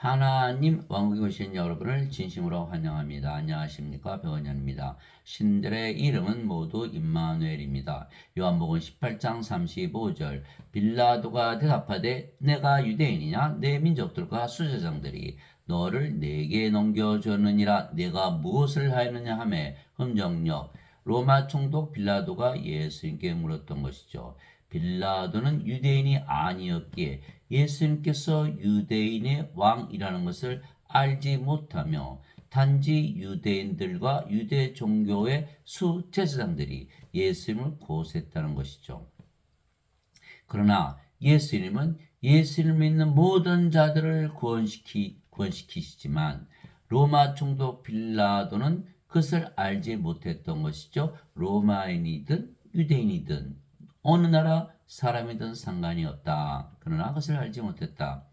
하나님 왕국에 오신 여러분을 진심으로 환영합니다. 안녕하십니까? 배원현입니다. 신들의 이름은 모두 임마누엘입니다. 요한복음 18장 35절 빌라도가 대답하되 내가 유대인이냐? 내 민족들과 수제장들이 너를 내게 넘겨줬느니라. 내가 무엇을 하였느냐 하매 흠정력 로마 총독 빌라도가 예수님께 물었던 것이죠. 빌라도는 유대인이 아니었기에 예수님께서 유대인의 왕이라는 것을 알지 못하며 단지 유대인들과 유대 종교의 수제사장들이 예수님을 고소했다는 것이죠. 그러나 예수님은 예수님을 믿는 모든 자들을 구원시키시지만 로마 총독 빌라도는 그것을 알지 못했던 것이죠. 로마인이든 유대인이든 어느 나라 사람이든 상관이 없다. 그러나 그것을 알지 못했다.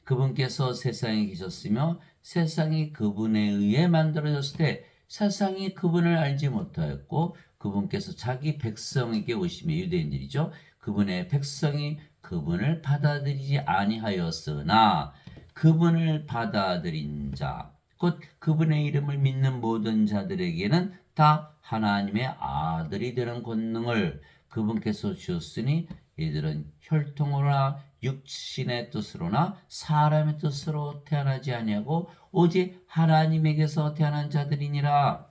그분께서 세상에 계셨으며 세상이 그분에 의해 만들어졌을 때 세상이 그분을 알지 못하였고 그분께서 자기 백성에게 오시며 유대인들이죠. 그분의 백성이 그분을 받아들이지 아니하였으나 그분을 받아들인 자, 곧 그분의 이름을 믿는 모든 자들에게는 다 하나님의 아들이 되는 권능을 그분께서 주셨으니 이들은 혈통으로나 육신의 뜻으로나 사람의 뜻으로 태어나지 아니하고 오직 하나님에게서 태어난 자들이니라.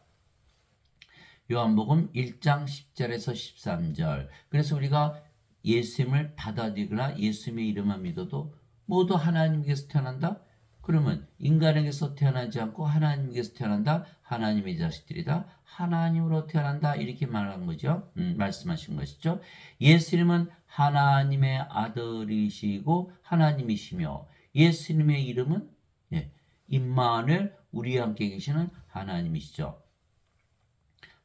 요한복음 1장 10절에서 13절. 그래서 우리가 예수님을 받아들이거나 예수님의 이름만 믿어도 모두 하나님께서 태어난다? 그러면 인간에게서 태어나지 않고 하나님께서 태어난다? 하나님의 자식들이다? 하나님으로 태어난다? 이렇게 말한 거죠. 말씀하신 것이죠. 예수님은 하나님의 아들이시고 하나님이시며 예수님의 이름은 임마누엘 우리와 함께 계시는 하나님이시죠.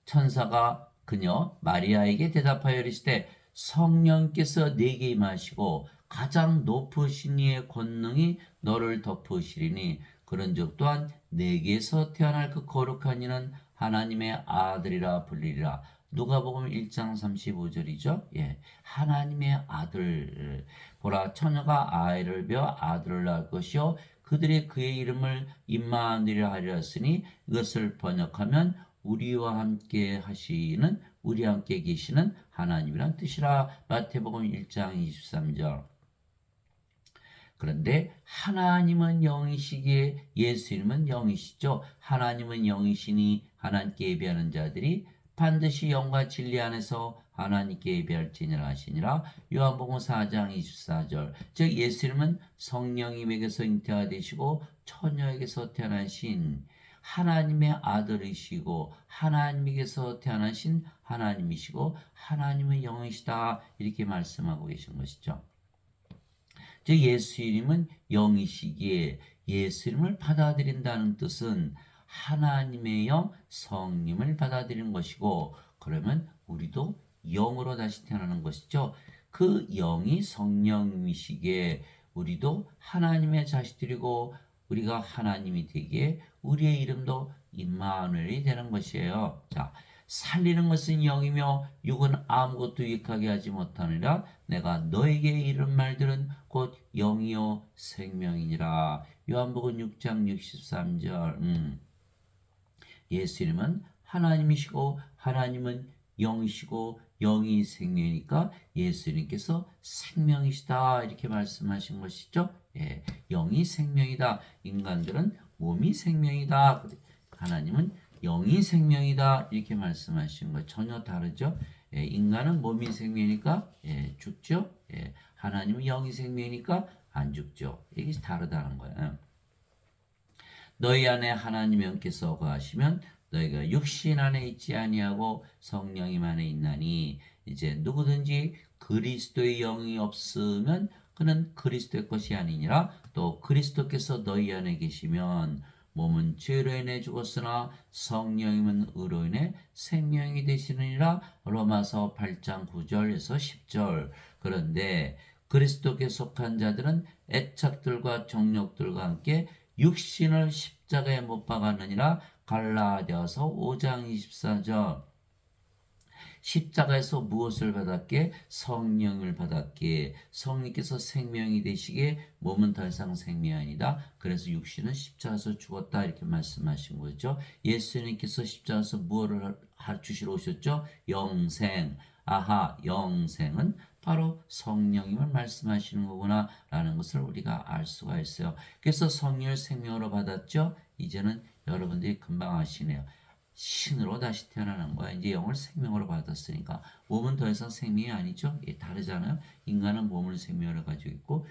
천사가 그녀 마리아에게 대답하여 이르시되 성령께서 내게 임하시고 가장 높으신 이의 권능이 너를 덮으시리니 그런즉 또한 내게서 태어날 그 거룩한 이는 하나님의 아들이라 불리리라. 누가복음 1장 35절이죠. 하나님의 아들. 보라 처녀가 아이를 베어 아들을 낳을 것이요 그들이 그의 이름을 임마누엘이라 하리라 했으니 이것을 번역하면 우리와 함께 하시는 우리와 함께 계시는 하나님이란 뜻이라. 마태복음 1장 23절. 그런데 하나님은 영이시기에 예수님은 영이시죠. 하나님은 영이시니 하나님께 예배하는 자들이 반드시 영과 진리 안에서 하나님께 예배할지니라 하시니라. 요한복음 4장 24절. 즉 예수님은 성령님에게서 잉태가 되시고 처녀에게서 태어나신 하나님의 아들이시고 하나님에게서 태어나신 하나님이시고 하나님은 영이시다 이렇게 말씀하고 계신 것이죠. 즉 예수님은 영이시기에 예수님을 받아들인다는 뜻은 하나님의 영 성님을 받아들이는 것이고 그러면 우리도 영으로 다시 태어나는 것이죠. 그 영이 성령이시기에 우리도 하나님의 자식들이고 우리가 하나님이 되기에 우리의 이름도 임마누엘이 되는 것이에요. 자, 살리는 것은 영이며 육은 아무것도 유익하게 하지 못하느니라. 내가 너에게 이른 말들은 곧 영이요 생명이니라. 요한복음 6장 63절. 예수님은 하나님이시고 하나님은 영이시고 영이 생명이니까 예수님께서 생명이시다 이렇게 말씀하신 것이죠. 영이 생명이다. 인간들은 몸이 생명이다. 하나님은 영이 생명이다 이렇게 말씀하신 거 전혀 다르죠. 인간은 몸이 생명이니까 죽죠. 하나님은 영이 생명이니까 안 죽죠. 이게 다르다는 거예요. 너희 안에 하나님의 영께서 거하시면 너희가 육신 안에 있지 아니하고 성령님 안에 있나니 이제 누구든지 그리스도의 영이 없으면 그는 그리스도의 것이 아니니라. 또 그리스도께서 너희 안에 계시면 몸은 죄로 인해 죽었으나 성령님은 의로 인해 생명이 되시느니라. 로마서 8장 9절에서 10절. 그런데 그리스도께 속한 자들은 애착들과 정욕들과 함께 육신을 십자가에 못 박았느니라. 갈라디아서 5장 24절. 십자가에서 무엇을 받았기에? 성령을 받았기에 성령께서 생명이 되시기에 몸은 더 이상 생명이 아니다. 그래서 육신은 십자가에서 죽었다 이렇게 말씀하신 거죠. 예수님께서 십자가에서 무엇을 주시러 오셨죠? 영생. 아하, 영생은 바로 성령님을 말씀하시는 거구나 라는 것을 우리가 알 수가 있어요. 그래서 성령을 생명으로 받았죠. 이제는 여러분들이 금방 아시네요. 신으로 다시 태어나는 거야. 이제 영을 생명으로 받았으니까 몸은 더 이상 생명이 아니죠. 예, 다르잖아요. 인간은 몸을 생명으로 가지고 있고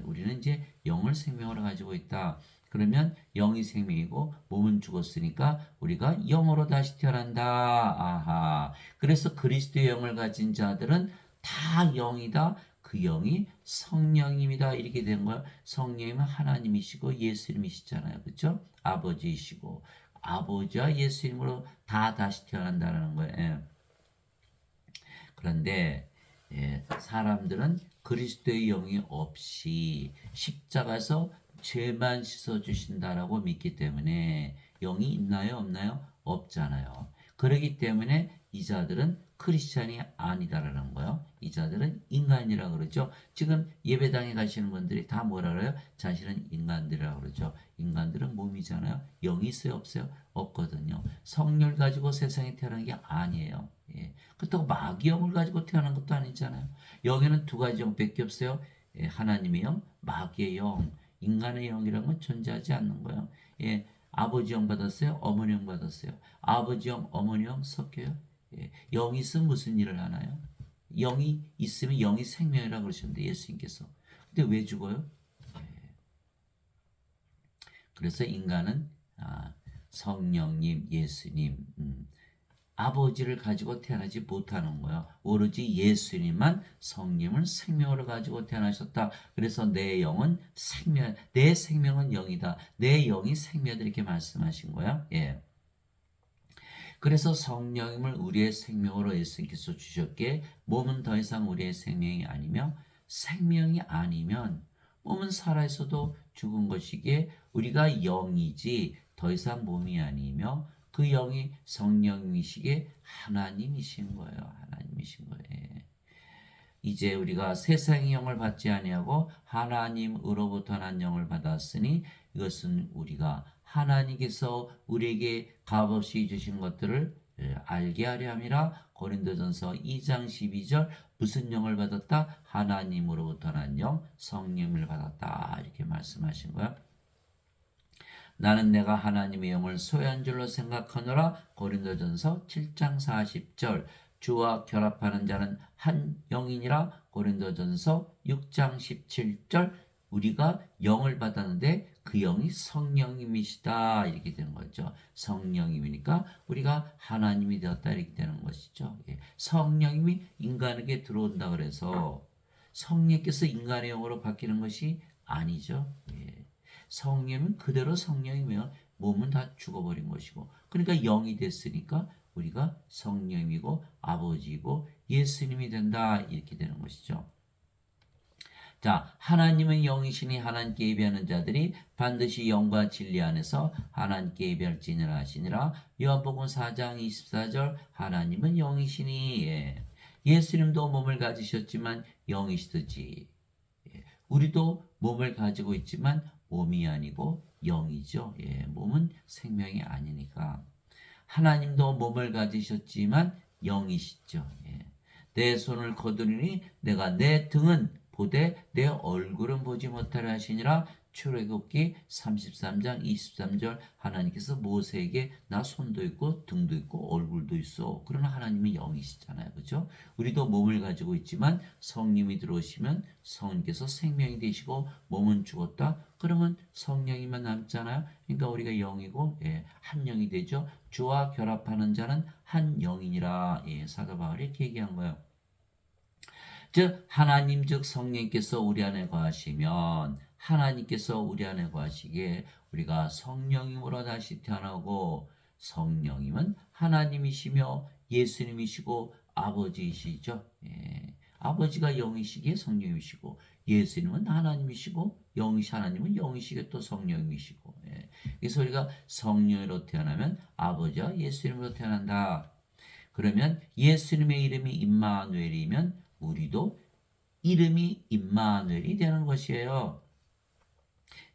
우리는 이제 영을 생명으로 가지고 있다. 그러면 영이 생명이고 몸은 죽었으니까 우리가 영으로 다시 태어난다. 아하. 그래서 그리스도의 영을 가진 자들은 다 영이다. 그 영이 성령님이다. 이렇게 된 거예요. 성령님은 하나님이시고 예수님이시잖아요. 그렇죠? 아버지이시고 아버지와 예수님으로 다 다시 태어난다는 거예요. 예. 그런데 사람들은 그리스도의 영이 없이 십자가에서 죄만 씻어주신다라고 믿기 때문에 영이 있나요? 없나요? 없잖아요. 그렇기 때문에 이 자들은 크리스찬이 아니다라는 거예요. 이 자들은 인간이라 그러죠. 지금 예배당에 가시는 분들이 다 뭐라 그래요? 자신은 인간들이라 그러죠. 인간들은 몸이잖아요. 영이 있어요? 없어요? 없거든요. 성령을 가지고 세상에 태어난 게 아니에요. 예. 그렇다고 마귀 영을 가지고 태어난 것도 아니잖아요. 영에는 두 가지 영밖에 없어요. 예. 하나님의 영, 마귀의 영, 인간의 영이라는 건 존재하지 않는 거예요. 예. 아버지 영 받았어요? 어머니 영 받았어요? 아버지 영, 어머니 영 섞여요? 예. 영이 있으면 무슨 일을 하나요? 영이 있으면 영이 생명이라 그러셨는데 예수님께서. 근데 왜 죽어요? 그래서 인간은 성령님, 예수님, 아버지를 가지고 태어나지 못하는 거예요. 오로지 예수님만 성령을 생명으로 가지고 태어나셨다. 그래서 내 영은 생명, 내 생명은 영이다. 내 영이 생명이다 이렇게 말씀하신 거예요. 예. 그래서 성령님을 우리의 생명으로 예수님께서 주셨기에 몸은 더 이상 우리의 생명이 아니며 생명이 아니면 몸은 살아있어도 죽은 것이기에 우리가 영이지 더 이상 몸이 아니며 그 영이 성령이시기에 하나님이신 거예요. 하나님이신 거예요. 이제 우리가 세상의 영을 받지 아니하고 하나님으로부터 난 영을 받았으니 이것은 우리가 하나님께서 우리에게 값없이 주신 것들을 알게 하려 함이라. 고린도전서 2장 12절 무슨 영을 받았다? 하나님으로부터 난 영, 성령을 받았다. 이렇게 말씀하신 거야. 나는 내가 하나님의 영을 소유한 줄로 생각하노라. 고린도전서 7장 40절 주와 결합하는 자는 한 영이니라. 고린도전서 6장 17절 우리가 영을 받았는데 그 영이 성령님이시다 이렇게 되는 거죠. 성령님이니까 우리가 하나님이 되었다 이렇게 되는 것이죠. 성령님이 인간에게 들어온다 그래서 성령께서 인간의 영으로 바뀌는 것이 아니죠. 성령은 그대로 성령이면 몸은 다 죽어버린 것이고 그러니까 영이 됐으니까 우리가 성령이고 아버지이고 예수님이 된다 이렇게 되는 것이죠. 자, 하나님은 영이시니 하나님께 예배하는 자들이 반드시 영과 진리 안에서 하나님께 예배할지니라 하시니라. 요한복음 4장 24절 하나님은 영이시니 예수님도 몸을 가지셨지만 영이시듯이 우리도 몸을 가지고 있지만 몸이 아니고 영이죠. 몸은 생명이 아니니까. 하나님도 몸을 가지셨지만 영이시죠. 내 손을 거두리니 내가 내 등은 보되 내 얼굴은 보지 못하려 하시니라. 출애굽기 33장 23절 하나님께서 모세에게 나 손도 있고 등도 있고 얼굴도 있어. 그러나 하나님은 영이시잖아요. 그죠? 우리도 몸을 가지고 있지만 성령이 들어오시면 성령께서 생명이 되시고 몸은 죽었다. 그러면 성령이만 남잖아요. 그러니까 우리가 영이고 한 영이 되죠. 주와 결합하는 자는 한 영이니라. 사도 바울이 이렇게 얘기한 거예요. 즉 하나님 즉 성령께서 우리 안에 거하시면 하나님께서 우리 안에 거하시기에 우리가 성령님으로 다시 태어나고 성령님은 하나님이시며 예수님이시고 아버지이시죠. 아버지가 영이시기에 성령이시고 예수님은 하나님이시고 하나님은 영이시기에 또 성령이시고 그래서 우리가 성령으로 태어나면 아버지와 예수님으로 태어난다. 그러면 예수님의 이름이 임마누엘이면 우리도 이름이 임마누엘이 되는 것이에요.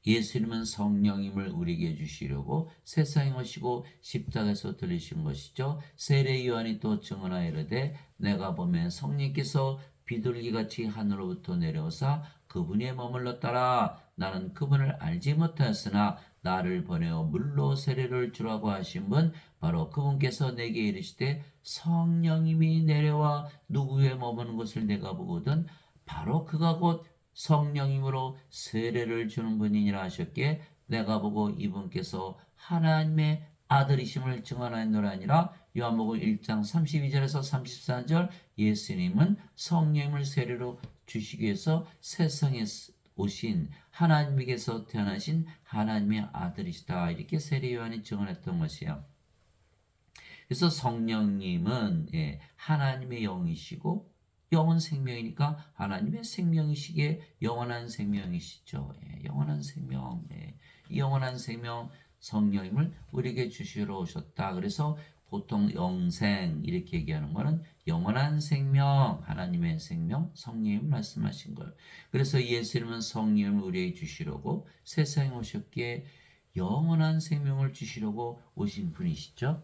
예수님은 성령님을 우리에게 주시려고 세상에 오시고 십자가에서 들리신 것이죠. 세례 요한이 또 증언하여 이르되 내가 보면 성령께서 비둘기같이 하늘로부터 내려오사 그분에 머물렀더라. 나는 그분을 알지 못하였으나 나를 보내어 물로 세례를 주라고 하신 분 바로 그분께서 내게 이르시되 성령님이 내려와 누구에 머무는 것을 내가 보거든 바로 그가 곧 성령님으로 세례를 주는 분이니라 하셨기에 내가 보고 이분께서 하나님의 아들이심을 증언하였노라 아니라 요한복음 1장 32절에서 34절 예수님은 성령님을 세례로 주시기 위해서 세상에 오신 하나님에게서 태어나신 하나님의 아들이시다. 이렇게 세례 요한이 증언했던 것이에요. 그래서 성령님은 하나님의 영이시고 영은 생명이니까 하나님의 생명이시기에 영원한 생명이시죠. 영원한 생명, 이 영원한 생명 성령님을 우리에게 주시러 오셨다. 그래서 보통 영생 이렇게 얘기하는 거는 영원한 생명, 하나님의 생명, 성령님 말씀하신 거예요. 그래서 예수님은 성령을 우리에게 주시려고 세상에 오셨기에 영원한 생명을 주시려고 오신 분이시죠.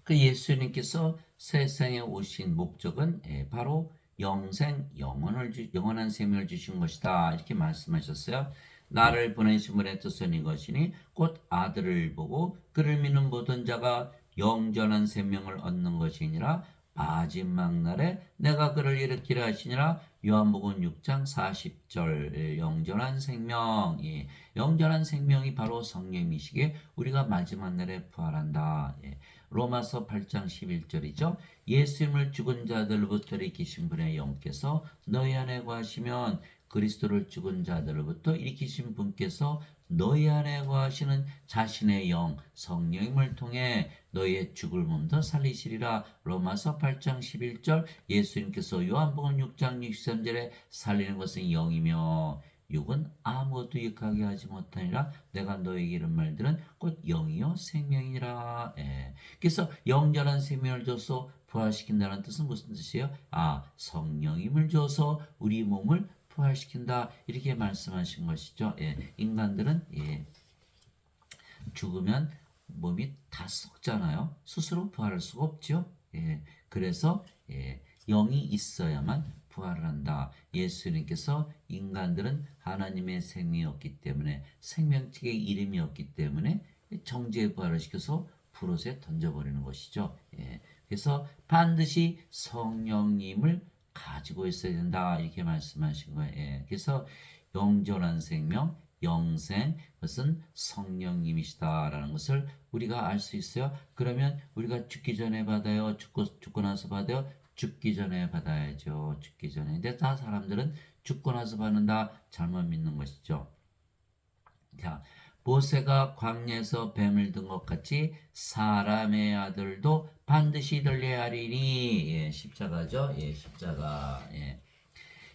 그 예수님께서 세상에 오신 목적은 바로 영생, 영원한 생명을 주신 것이다. 이렇게 말씀하셨어요. 나를 보내신 분의 뜻은 이것이니 곧 아들을 보고 그를 믿는 모든 자가 영전한 생명을 얻는 것이니라. 마지막 날에 내가 그를 일으키라 하시니라. 요한복음 6장 40절 영전한 생명, 영전한 생명이 바로 성령이시기에 우리가 마지막 날에 부활한다. 로마서 8장 11절이죠. 예수님을 죽은 자들로부터 일으키신 분의 영께서 너희 안에 거하시면 그리스도를 죽은 자들로부터 일으키신 분께서 너희 안에 거하시는 자신의 영 성령님을 통해 너희의 죽을 몸도 살리시리라. 로마서 8장 11절 예수님께서 요한복음 6장 63절에 살리는 것은 영이며 육은 아무것도 유익하게 하지 못하니라. 내가 너에게 이런 말들은 곧 영이요 생명이라. 그래서 영전한 생명을 줘서 부활시킨다는 뜻은 무슨 뜻이에요? 성령님을 줘서 우리 몸을 부활시킨다. 이렇게 말씀하신 것이죠. 인간들은 죽으면 몸이 다 썩잖아요. 스스로 부활할 수가 없죠. 그래서 영이 있어야만 부활을 한다. 예수님께서 인간들은 하나님의 생명이 없기 때문에 생명책의 이름이 없기 때문에 정죄의 부활을 시켜서 불옷에 던져버리는 것이죠. 그래서 반드시 성령님을 가지고 있어야 된다. 이렇게 말씀하신 거예요. 그래서 영존한 생명, 영생, 그것은 성령님이시다라는 것을 우리가 알 수 있어요. 그러면 우리가 죽기 전에 받아요? 죽고 나서 받아요? 죽기 전에 받아야죠. 죽기 전에. 근데 다 사람들은 죽고 나서 받는다. 잘못 믿는 것이죠. 자, 모세가 광야에서 뱀을 든 것 같이 사람의 아들도 반드시 들려야 하리니. 십자가죠. 십자가.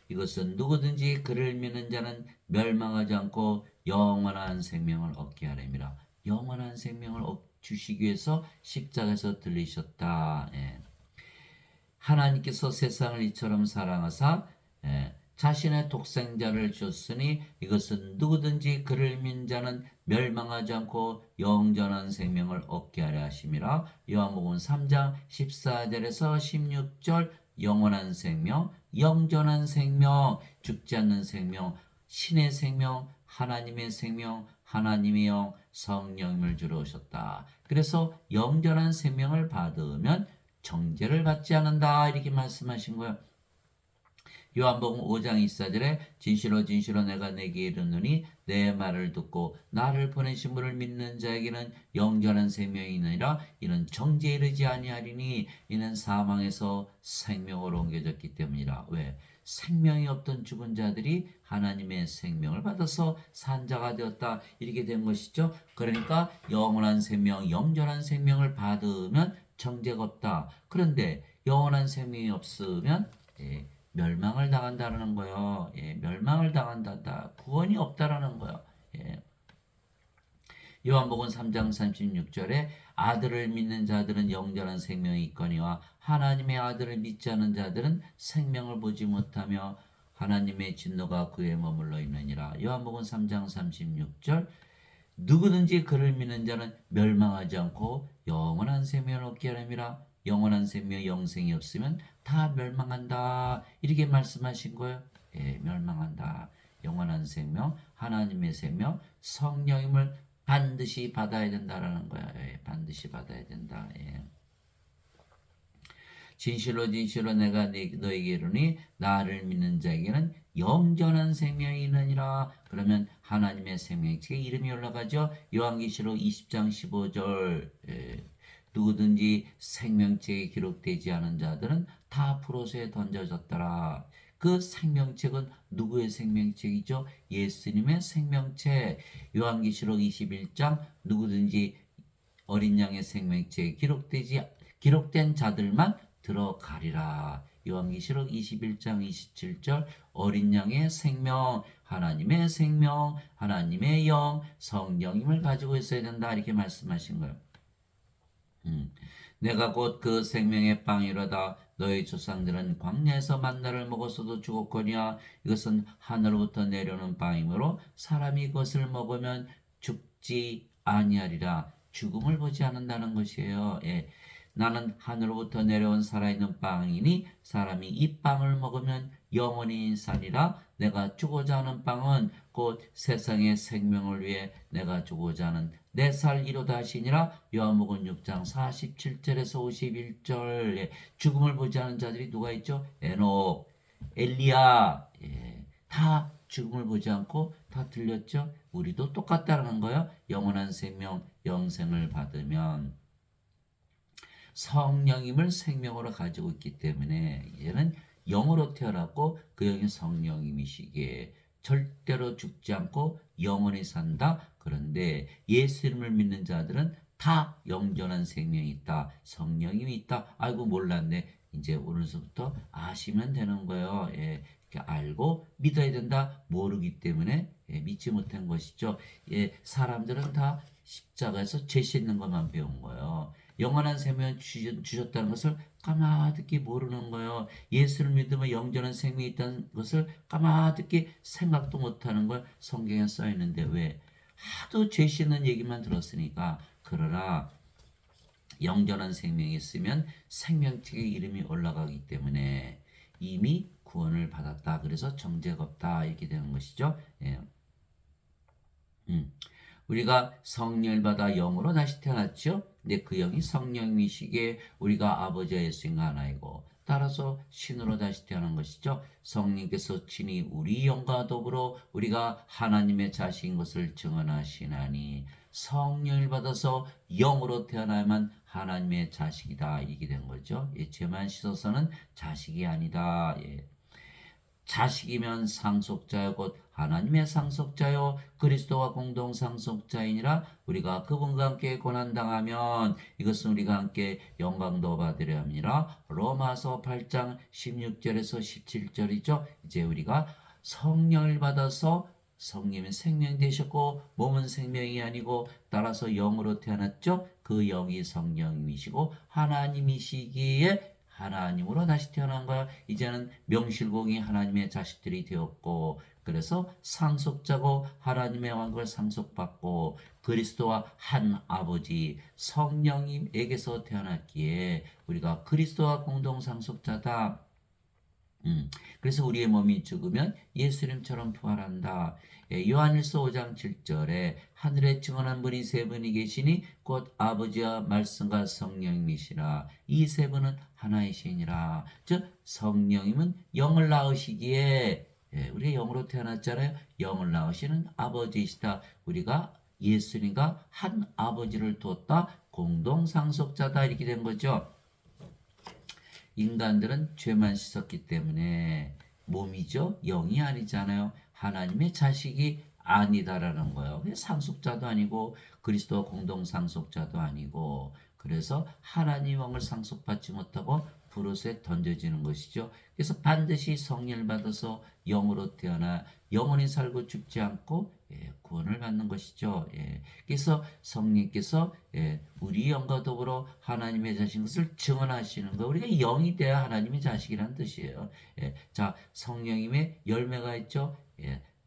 이것은 누구든지 그를 믿는 자는 멸망하지 않고 영원한 생명을 얻게 하렵니다. 영원한 생명을 주시기 위해서 십자가에서 들리셨다. 하나님께서 세상을 이처럼 사랑하사 자신의 독생자를 줬으니 이것은 누구든지 그를 믿는 자는 멸망하지 않고 영전한 생명을 얻게 하려 하심이라. 요한복음 3장 14절에서 16절 영원한 생명, 영전한 생명, 죽지 않는 생명, 신의 생명, 하나님의 생명, 하나님의 영, 성령님을 주러 오셨다. 그래서 영전한 생명을 받으면 정죄를 받지 않는다. 이렇게 말씀하신 거예요. 요한복음 5장 24절에 진실로 진실로 내가 내게 이르노니 내 말을 듣고 나를 보내신 분을 믿는 자에게는 영전한 생명이 있느니라. 이는 정죄에 이르지 아니하리니 이는 사망에서 생명으로 옮겨졌기 때문이라. 왜? 생명이 없던 죽은 자들이 하나님의 생명을 받아서 산자가 되었다. 이렇게 된 것이죠. 그러니까 영원한 생명, 영전한 생명을 받으면 정죄가 없다. 그런데 영원한 생명이 없으면 멸망을 당한다는 거예요. 멸망을 당한다. 구원이 없다라는 거예요. 요한복음 3장 36절에 아들을 믿는 자들은 영원한 생명이 있거니와 하나님의 아들을 믿지 않은 자들은 생명을 보지 못하며 하나님의 진노가 그에 머물러 있느니라. 요한복음 3장 36절 누구든지 그를 믿는 자는 멸망하지 않고 영원한 생명을 얻게 하느니라. 영원한 생명, 영생이 없으면 다 멸망한다. 이렇게 말씀하신 거예요. 예, 멸망한다. 영원한 생명, 하나님의 생명, 성령임을 반드시 받아야 된다라는 거야. 예, 반드시 받아야 된다. 예. 진실로 진실로 내가 너에게 이르니 나를 믿는 자에게는 영전한 생명이 있느니라. 그러면 하나님의 생명책에 이름이 올라가죠. 요한계시록 20장 15절 누구든지 생명책에 기록되지 않은 자들은 다 프로스에 던져졌더라. 그 생명책은 누구의 생명책이죠? 예수님의 생명책. 요한계시록 21장 누구든지 어린 양의 생명책에 기록된 자들만 들어가리라. 요한계시록 21장 27절 어린 양의 생명, 하나님의 생명, 하나님의 영, 성령임을 가지고 있어야 된다. 이렇게 말씀하신 거예요. 내가 곧 그 생명의 빵이로다. 너희 조상들은 광야에서 만나를 먹었어도 죽었거니와 이것은 하늘로부터 내려오는 빵이므로 사람이 그것을 먹으면 죽지 아니하리라. 죽음을 보지 않는다는 것이에요. 예. 나는 하늘로부터 내려온 살아있는 빵이니 사람이 이 빵을 먹으면 영원히 살리라. 내가 주고자 하는 빵은 곧 세상의 생명을 위해 내가 주고자 하는 내 살이로다 하시니라. 요한복음 6장 47절에서 51절 죽음을 보지 않은 자들이 누가 있죠? 에녹, 엘리야 다 죽음을 보지 않고 다 들렸죠? 우리도 똑같다는 거예요. 영원한 생명, 영생을 받으면 성령임을 생명으로 가지고 있기 때문에 이제는 영으로 태어났고 그 영이 성령님이시기에 절대로 죽지 않고 영원히 산다. 그런데 예수님을 믿는 자들은 다 영전한 생명이 있다. 성령님이 있다. 아이고 몰랐네. 이제 오늘서부터 아시면 되는 거예요. 예, 이렇게 알고 믿어야 된다. 모르기 때문에 믿지 못한 것이죠. 예, 사람들은 다 십자가에서 죄 씻는 것만 배운 거예요. 영원한 생명을 주셨다는 것을 까마득히 모르는 거예요. 예수를 믿으면 영전한 생명이 있다는 것을 까마득히 생각도 못하는 걸 성경에 써 있는데 왜? 하도 죄 씻는 얘기만 들었으니까. 그러나 영전한 생명이 있으면 생명책에 이름이 올라가기 때문에 이미 구원을 받았다. 그래서 정죄가 없다. 이렇게 되는 것이죠. 예. 우리가 성령을 받아 영으로 다시 태어났죠. 근데 그 영이 성령이시기에 우리가 아버지와 예수님과 하나이고 따라서 신으로 다시 태어난 것이죠. 성령께서 친히 우리 영과 더불어 우리가 하나님의 자식인 것을 증언하시나니 성령을 받아서 영으로 태어나야만 하나님의 자식이다. 이게 된 거죠. 예, 죄만 씻어서는 자식이 아니다. 예. 자식이면 상속자여 곧 하나님의 상속자요 그리스도와 공동 상속자이니라. 우리가 그분과 함께 고난당하면 이것은 우리가 함께 영광도 받으려 함이라. 로마서 8장 16절에서 17절이죠. 이제 우리가 성령을 받아서 성령은 생명 되셨고 몸은 생명이 아니고 따라서 영으로 태어났죠. 그 영이 성령이시고 하나님이시기에 하나님으로 다시 태어난 거야. 이제는 명실공히 하나님의 자식들이 되었고 그래서 상속자고 하나님의 왕국을 상속받고 그리스도와 한 아버지 성령님에게서 태어났기에 우리가 그리스도와 공동 상속자다. 그래서 우리의 몸이 죽으면 예수님처럼 부활한다. 요한일서 5장 7절에 하늘에 증언한 분이 세 분이 계시니 곧 아버지와 말씀과 성령님이시라. 이 세 분은 하나이시니라. 즉 성령님은 영을 낳으시기에 우리가 영으로 태어났잖아요. 영을 낳으시는 아버지이시다. 우리가 예수님과 한 아버지를 뒀다. 공동 상속자다. 이렇게 된 거죠. 인간들은 죄만 씻었기 때문에 몸이죠. 영이 아니잖아요. 하나님의 자식이 아니다라는 거예요. 상속자도 아니고 그리스도 공동 상속자도 아니고 그래서 하나님 왕을 상속받지 못하고 불옷에 던져지는 것이죠. 그래서 반드시 성령을 받아서 영으로 태어나 영원히 살고 죽지 않고 구원을 받는 것이죠. 예. 그래서 성령께서 우리 영과 더불어 하나님의 자신 것을 증언하시는 거. 우리가 영이 돼야 하나님의 자식이라는 뜻이에요. 자, 성령님의 열매가 있죠.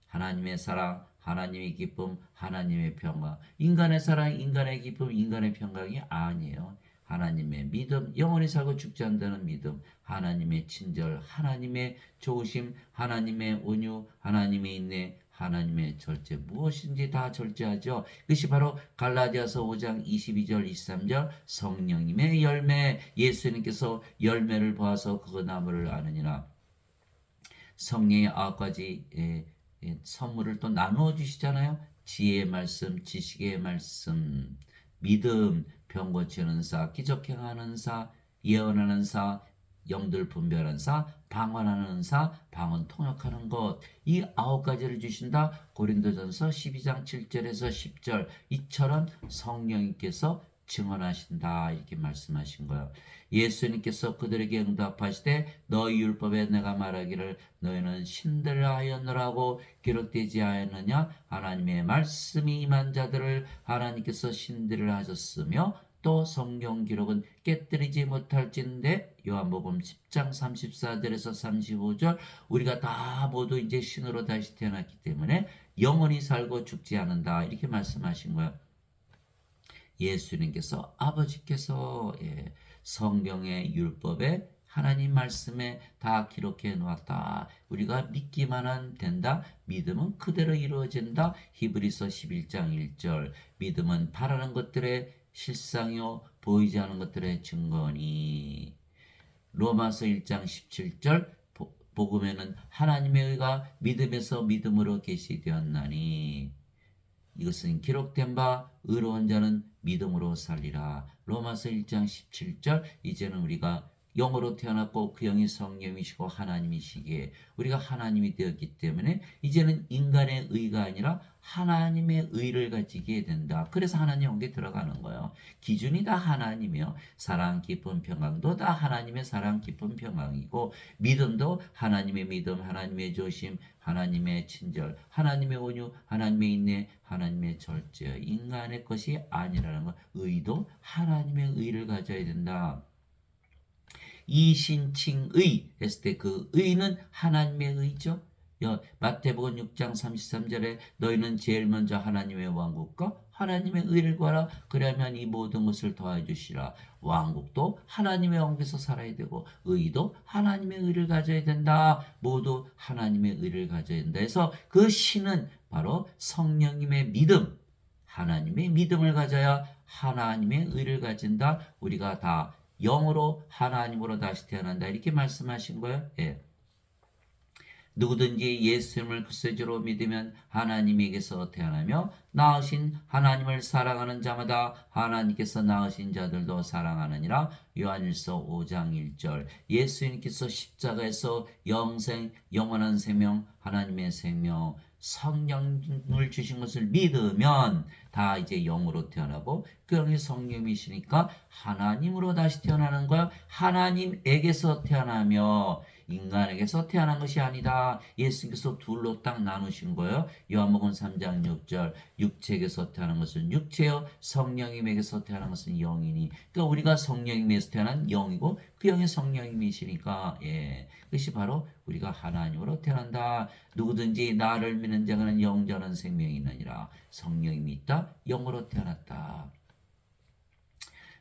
하나님의 사랑, 하나님의 기쁨, 하나님의 평강. 인간의 사랑, 인간의 기쁨, 인간의 평강이 아니에요. 하나님의 믿음, 영원히 살고 죽지 않는다는 믿음, 하나님의 친절, 하나님의 좋으심, 하나님의 온유, 하나님의 인내, 하나님의 절제, 무엇인지 다 절제하죠. 그것이 바로 갈라디아서 5장 22절 23절 성령님의 열매. 예수님께서 열매를 보아서 그 나무를 아느니라. 성령의 9가지 선물을 또 나누어 주시잖아요. 지혜의 말씀, 지식의 말씀, 믿음, 병 고치는 사, 기적 행하는 사, 예언하는 사, 영들 분별하는 사, 방언하는 사, 방언 통역하는 것. 이 9가지를 주신다. 고린도전서 12장 7절에서 10절. 이처럼 성령님께서 증언하신다. 이렇게 말씀하신 거예요. 예수님께서 그들에게 응답하시되 너희 율법에 내가 말하기를 너희는 신들을 하였느라고 기록되지 않았느냐. 하나님의 말씀이 임한 자들을 하나님께서 신들을 하셨으며 또 성경 기록은 깨뜨리지 못할진대. 요한복음 10장 34절에서 35절. 우리가 다 모두 이제 신으로 다시 태어났기 때문에 영원히 살고 죽지 않는다. 이렇게 말씀하신 거예요. 예수님께서 아버지께서 성경의 율법에 하나님 말씀에 다 기록해 놓았다. 우리가 믿기만 하면 된다. 믿음은 그대로 이루어진다. 히브리서 11장 1절. 믿음은 바라는 것들의 실상이요 보이지 않는 것들의 증거니. 로마서 1장 17절. 복음에는 하나님의 의가 믿음에서 믿음으로 계시되었나니 이것은 기록된 바 의로운 자는 믿음으로 살리라. 로마서 1장 17절. 이제는 우리가 영으로 태어났고 그 영이 성령이시고 하나님이시기에 우리가 하나님이 되었기 때문에 이제는 인간의 의가 아니라 하나님의 의를 가지게 된다. 그래서 하나님 영에 들어가는 거예요. 기준이 다 하나님이요. 사랑, 기쁨, 평강도 다 하나님의 사랑, 기쁨, 평강이고 믿음도 하나님의 믿음, 하나님의 조심, 하나님의 친절, 하나님의 온유, 하나님의 인내, 하나님의 절제. 인간의 것이 아니라는 것. 의도 하나님의 의를 가져야 된다. 이신칭의 했을 때 그 의는 하나님의 의죠. 마태복음 6장 33절에 너희는 제일 먼저 하나님의 왕국과 하나님의 의를 구하라. 그러면 이 모든 것을 더해 주시라. 왕국도 하나님의 왕국에서 살아야 되고 의도 하나님의 의를 가져야 된다. 모두 하나님의 의를 가져야 된다. 그래서 그 신은 바로 성령님의 믿음, 하나님의 믿음을 가져야 하나님의 의를 가진다. 우리가 다 영으로 하나님으로 다시 태어난다. 이렇게 말씀하신 거예요. 누구든지 예수님을 그리스도로 믿으면 하나님에게서 태어나며 낳으신 하나님을 사랑하는 자마다 하나님께서 낳으신 자들도 사랑하느니라. 요한일서 5장 1절. 예수님께서 십자가에서 영생, 영원한 생명, 하나님의 생명, 성령을 주신 것을 믿으면 다 이제 영으로 태어나고 그 영이 성령이시니까 하나님으로 다시 태어나는 거야. 하나님에게서 태어나며 인간에게서 태어난 것이 아니다. 예수님께서 둘로 딱 나누신 거예요. 요한복음 3장 6절. 육체에게서 태어난 것은 육체요, 성령님에게서 태어난 것은 영이니. 그러니까 우리가 성령님에게서 태어난 영이고 그 영이 성령님이시니까 그것이 바로 우리가 하나님으로 태어난다. 누구든지 나를 믿는 자는 영전한 생명이 있느니라. 성령님이 있다. 영으로 태어났다.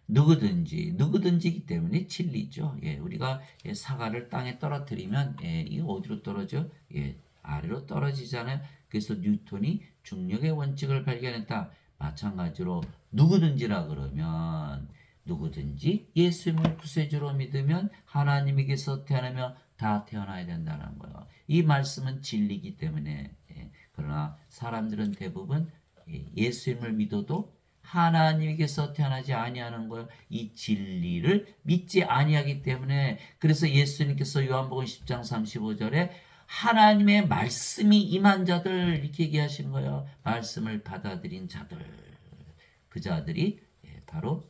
누구든지이기 때문에 진리죠. 우리가 사과를 땅에 떨어뜨리면 이거 어디로 떨어져? 아래로 떨어지잖아요. 그래서 뉴턴이 중력의 원칙을 발견했다. 마찬가지로 누구든지라 그러면 누구든지 예수님을 구세주로 믿으면 하나님에게서 태어나며 다 태어나야 된다는 거예요. 이 말씀은 진리이기 때문에 그러나 사람들은 대부분 예수님을 믿어도 하나님께서 태어나지 아니하는 거예요. 이 진리를 믿지 아니하기 때문에. 그래서 예수님께서 요한복음 10장 35절에 하나님의 말씀이 임한 자들 이렇게 얘기하신 거예요. 말씀을 받아들인 자들. 그 자들이 바로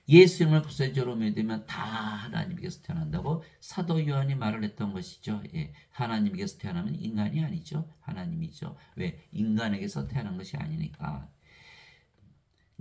예수님을 구세주로 믿으면 다 하나님께서 태어난다고 사도 요한이 말을 했던 것이죠. 예, 하나님께서 태어나면 인간이 아니죠. 하나님이죠. 왜? 인간에게서 태어난 것이 아니니까.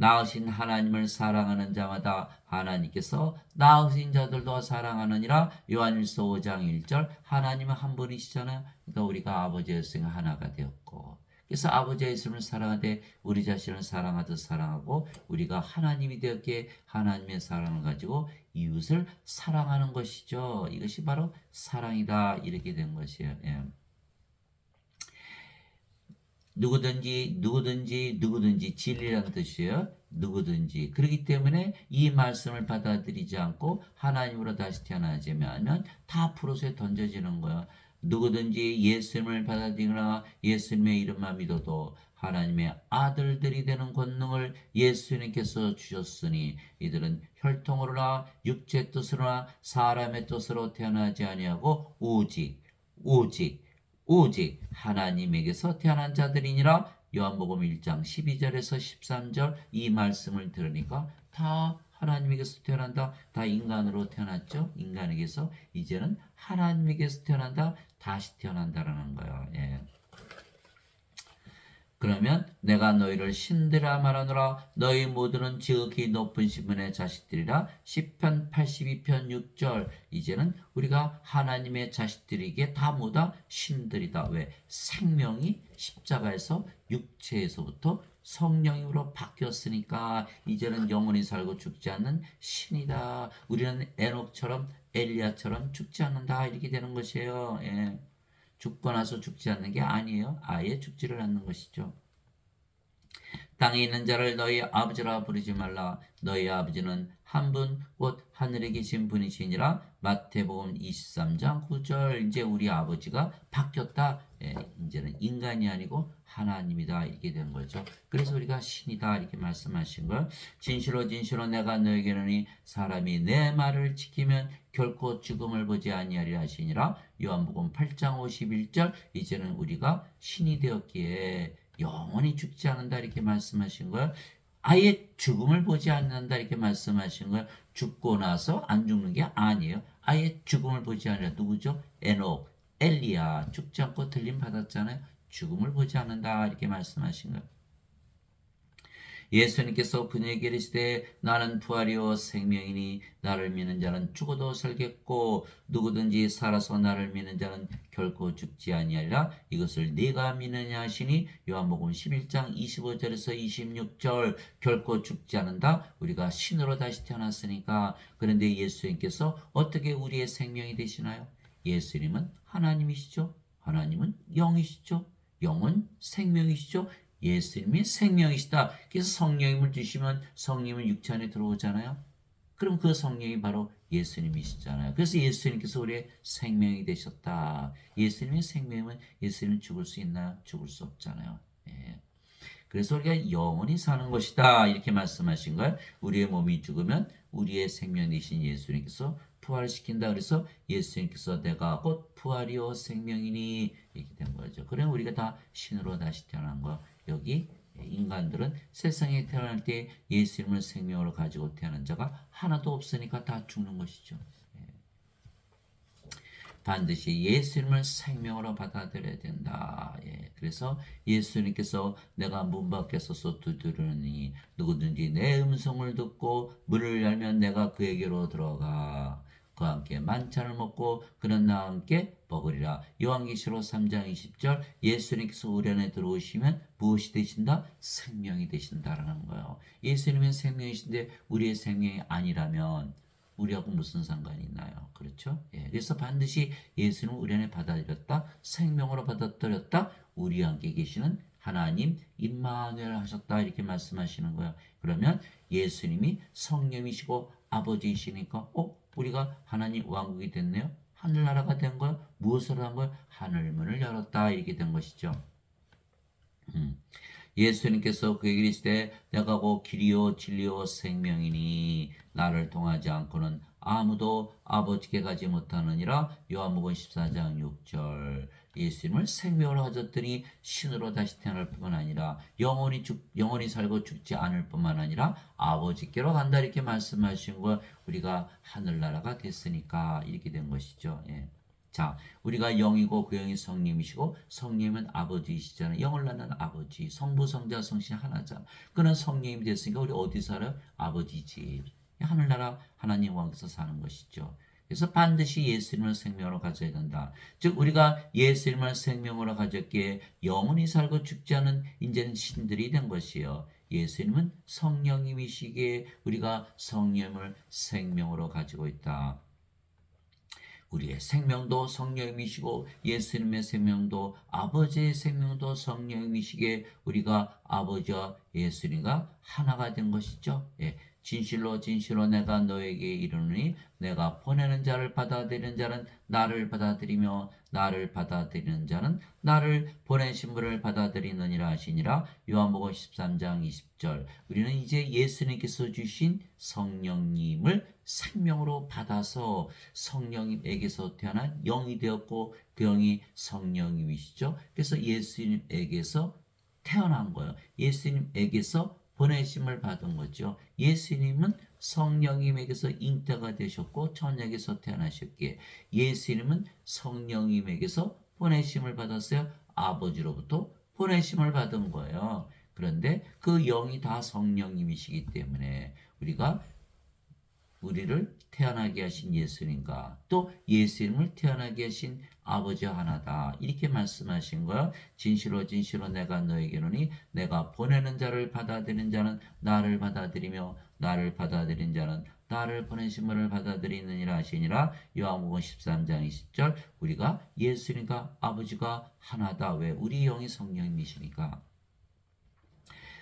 낳으신 하나님을 사랑하는 자마다 하나님께서 낳으신 자들도 사랑하느니라. 요한일서 5장 1절. 하나님은 한 분이시잖아요. 그러니까 우리가 아버지의 예수가 하나가 되었고, 그래서 아버지의 예수를 사랑하되 우리 자신을 사랑하듯 사랑하고, 우리가 하나님이 되었기에 하나님의 사랑을 가지고 이웃을 사랑하는 것이죠. 이것이 바로 사랑이다, 이렇게 된 것이에요. 예. 누구든지 진리라는 뜻이에요. 누구든지. 그렇기 때문에 이 말씀을 받아들이지 않고 하나님으로 다시 태어나자면 다 프로스에 던져지는 거예요. 누구든지 예수님을 받아들이거나 예수님의 이름만 믿어도 하나님의 아들들이 되는 권능을 예수님께서 주셨으니 이들은 혈통으로나 육체 뜻으로나 사람의 뜻으로 태어나지 아니하고 오직 하나님에게서 태어난 자들이니라. 요한복음 1장 12절에서 13절 이 말씀을 들으니까 다 하나님에게서 태어난다. 다 인간으로 태어났죠. 인간에게서 이제는 하나님에게서 태어난다. 다시 태어난다라는 거예요. 예. 그러면 내가 너희를 신들아 말하노라. 너희 모두는 지극히 높은 신분의 자식들이라. 시편 82편 6절. 이제는 우리가 하나님의 자식들이기에 다 모두 신들이다. 왜? 생명이 십자가에서 육체에서부터 성령으로 바뀌었으니까 이제는 영원히 살고 죽지 않는 신이다. 우리는 에녹처럼 엘리야처럼 죽지 않는다, 이렇게 되는 것이에요. 예. 죽고 나서 죽지 않는 게 아니에요. 아예 죽지를 않는 것이죠. 땅에 있는 자를 너희 아버지라 부르지 말라. 너희 아버지는 한 분 곧 하늘에 계신 분이시니라. 마태복음 23장 9절. 이제 우리 아버지가 바뀌었다. 예, 이제는 인간이 아니고 하나님이다, 이렇게 된 거죠. 그래서 우리가 신이다, 이렇게 말씀하신 걸. 진실로 내가 너에게 이르노니 사람이 내 말을 지키면 결코 죽음을 보지 아니하리라 하시니라. 요한복음 8장 51절. 이제는 우리가 신이 되었기에 영원히 죽지 않는다, 이렇게 말씀하신 거예요. 아예 죽음을 보지 않는다, 이렇게 말씀하신 거예요. 죽고 나서 안 죽는 게 아니에요. 아예 죽음을 보지 않으라. 누구죠? 에녹, 엘리야. 죽지 않고 들림 받았잖아요. 죽음을 보지 않는다, 이렇게 말씀하신 거예요. 예수님께서 그에게 이르시되 나는 부활이요 생명이니 나를 믿는 자는 죽어도 살겠고 누구든지 살아서 나를 믿는 자는 결코 죽지 아니하리라. 이것을 네가 믿느냐 하시니. 요한복음 11장 25절에서 26절. 결코 죽지 않는다. 우리가 신으로 다시 태어났으니까. 그런데 예수님께서 어떻게 우리의 생명이 되시나요? 예수님은 하나님이시죠. 하나님은 영이시죠. 영은 생명이시죠. 예수님이 생명이시다. 그래서 성령님을 주시면 성령은 육체 안에 들어오잖아요. 그럼 그 성령이 바로 예수님이시잖아요. 그래서 예수님께서 우리의 생명이 되셨다. 예수님의 생명은 예수님은 죽을 수 있나요? 죽을 수 없잖아요. 예. 그래서 우리가 영원히 사는 것이다, 이렇게 말씀하신 거예요. 우리의 몸이 죽으면 우리의 생명 되신 예수님께서 부활시킨다. 그래서 예수님께서 내가 곧 부활이요 생명이니, 이렇게 된 거죠. 그럼 우리가 다 신으로 다시 태어난 거. 여기 인간들은 세상에 태어날 때 예수님을 생명으로 가지고 태어난 자가 하나도 없으니까 다 죽는 것이죠. 반드시 예수님을 생명으로 받아들여야 된다. 예, 그래서 예수님께서 내가 문 밖에 서서 두드리니 누구든지 내 음성을 듣고 문을 열면 내가 그에게로 들어가 그와 함께 만찬을 먹고 그는 나와 함께 먹으리라. 요한계시록 3장 20절. 예수님께서 우리 안에 들어오시면 무엇이 되신다? 생명이 되신다라는 거예요. 예수님은 생명이신데 우리의 생명이 아니라면 우리하고 무슨 상관이 있나요? 그렇죠? 예, 그래서 반드시 예수님을 우리 안에 받아들였다. 생명으로 받아들였다. 우리와 함께 계시는 하나님 임마누엘 하셨다, 이렇게 말씀하시는 거예요. 그러면 예수님이 성령이시고 아버지이시니까 우리가 하나님 왕국이 됐네요. 하늘나라가 된 거예요. 무엇을 한 거예요? 하늘문을 열었다, 이렇게 된 것이죠. 예수님께서 그에게 이르시되 내가 곧 길이요 진리요 생명이니 나를 통하지 않고는 아무도 아버지께 가지 못하느니라. 요한복음 14장 6절. 예수님을 생명으로 가졌더니 신으로 다시 태어날 뿐만 아니라 영원히 살고 죽지 않을 뿐만 아니라 아버지께로 간다 이렇게 말씀하신 거 우리가 하늘나라가 됐으니까 이렇게 된 것이죠. 예. 자, 우리가 영이고 그 영이 성령이시고 성령은 아버지이시잖아요. 영을 낳는 아버지, 성부, 성자, 성신 하나잖아. 그는 성령이 됐으니까 우리 어디 살아요? 아버지 집. 하늘나라 하나님 왕께서 사는 것이죠. 그래서 반드시 예수님을 생명으로 가져야 된다. 즉 우리가 예수님을 생명으로 가졌기에 영원히 살고 죽지 않은 이제는 신들이 된 것이요. 예수님은 성령님이시기에 우리가 성령을 생명으로 가지고 있다. 우리의 생명도 성령님이시고 예수님의 생명도 아버지의 생명도 성령님이시기에 우리가 아버지와 예수님과 하나가 된 것이죠. 예. 진실로 진실로 내가 너에게 이르노니 내가 보내는 자를 받아들이는 자는 나를 받아들이며 나를 받아들이는 자는 나를 보내신 분을 받아들이느니라 하시니라. 요한복음 13장 20절. 우리는 이제 예수님께서 주신 성령님을 생명으로 받아서 성령님에게서 태어난 영이 되었고 그 영이 성령님이시죠. 그래서 예수님에게서 태어난 거예요. 예수님에게서 보내심을 받은 거죠. 예수님은 성령님에게서 잉태가 되셨고 천녀에게서 태어나셨기에 예수님은 성령님에게서 보내심을 받았어요. 아버지로부터 보내심을 받은 거예요. 그런데 그 영이 다 성령님이시기 때문에 우리를 태어나게 하신 예수님과 또 예수님을 태어나게 하신 아버지와 하나다. 이렇게 말씀하신 거예요. 진실로 진실로 내가 너에게로니 내가 보내는 자를 받아들이는 자는 나를 받아들이며 나를 받아들인 자는 나를 보내신 분을 받아들이느니라 하시니라. 요한복음 13장 20절. 우리가 예수님과 아버지가 하나다. 왜? 우리 영이 성령님이시니까.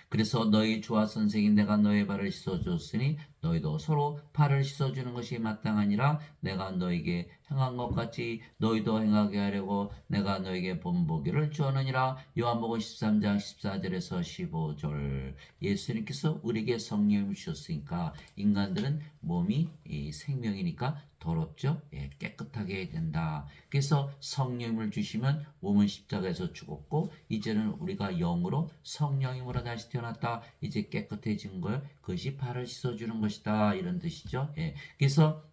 그래서 너희 주와 선생인 내가 너의 발을 씻어주었으니 너희도 서로 발을 씻어주는 것이 마땅하니라. 내가 너에게 행한 것 같이 너희도 행하게 하려고 내가 너에게 본보기를 주었느니라. 요한복음 13장 14절에서 15절. 예수님께서 우리에게 성령을 주셨으니까 인간들은 몸이 생명이니까 더럽죠. 예, 깨끗하게 해야 된다. 그래서 성령을 주시면 몸은 십자가에서 죽었고 이제는 우리가 영으로 성령님으로 다시 태어났다. 이제 깨끗해진 거예요. 그것이 발을 씻어주는 것이다. 이런 뜻이죠. 예, 그래서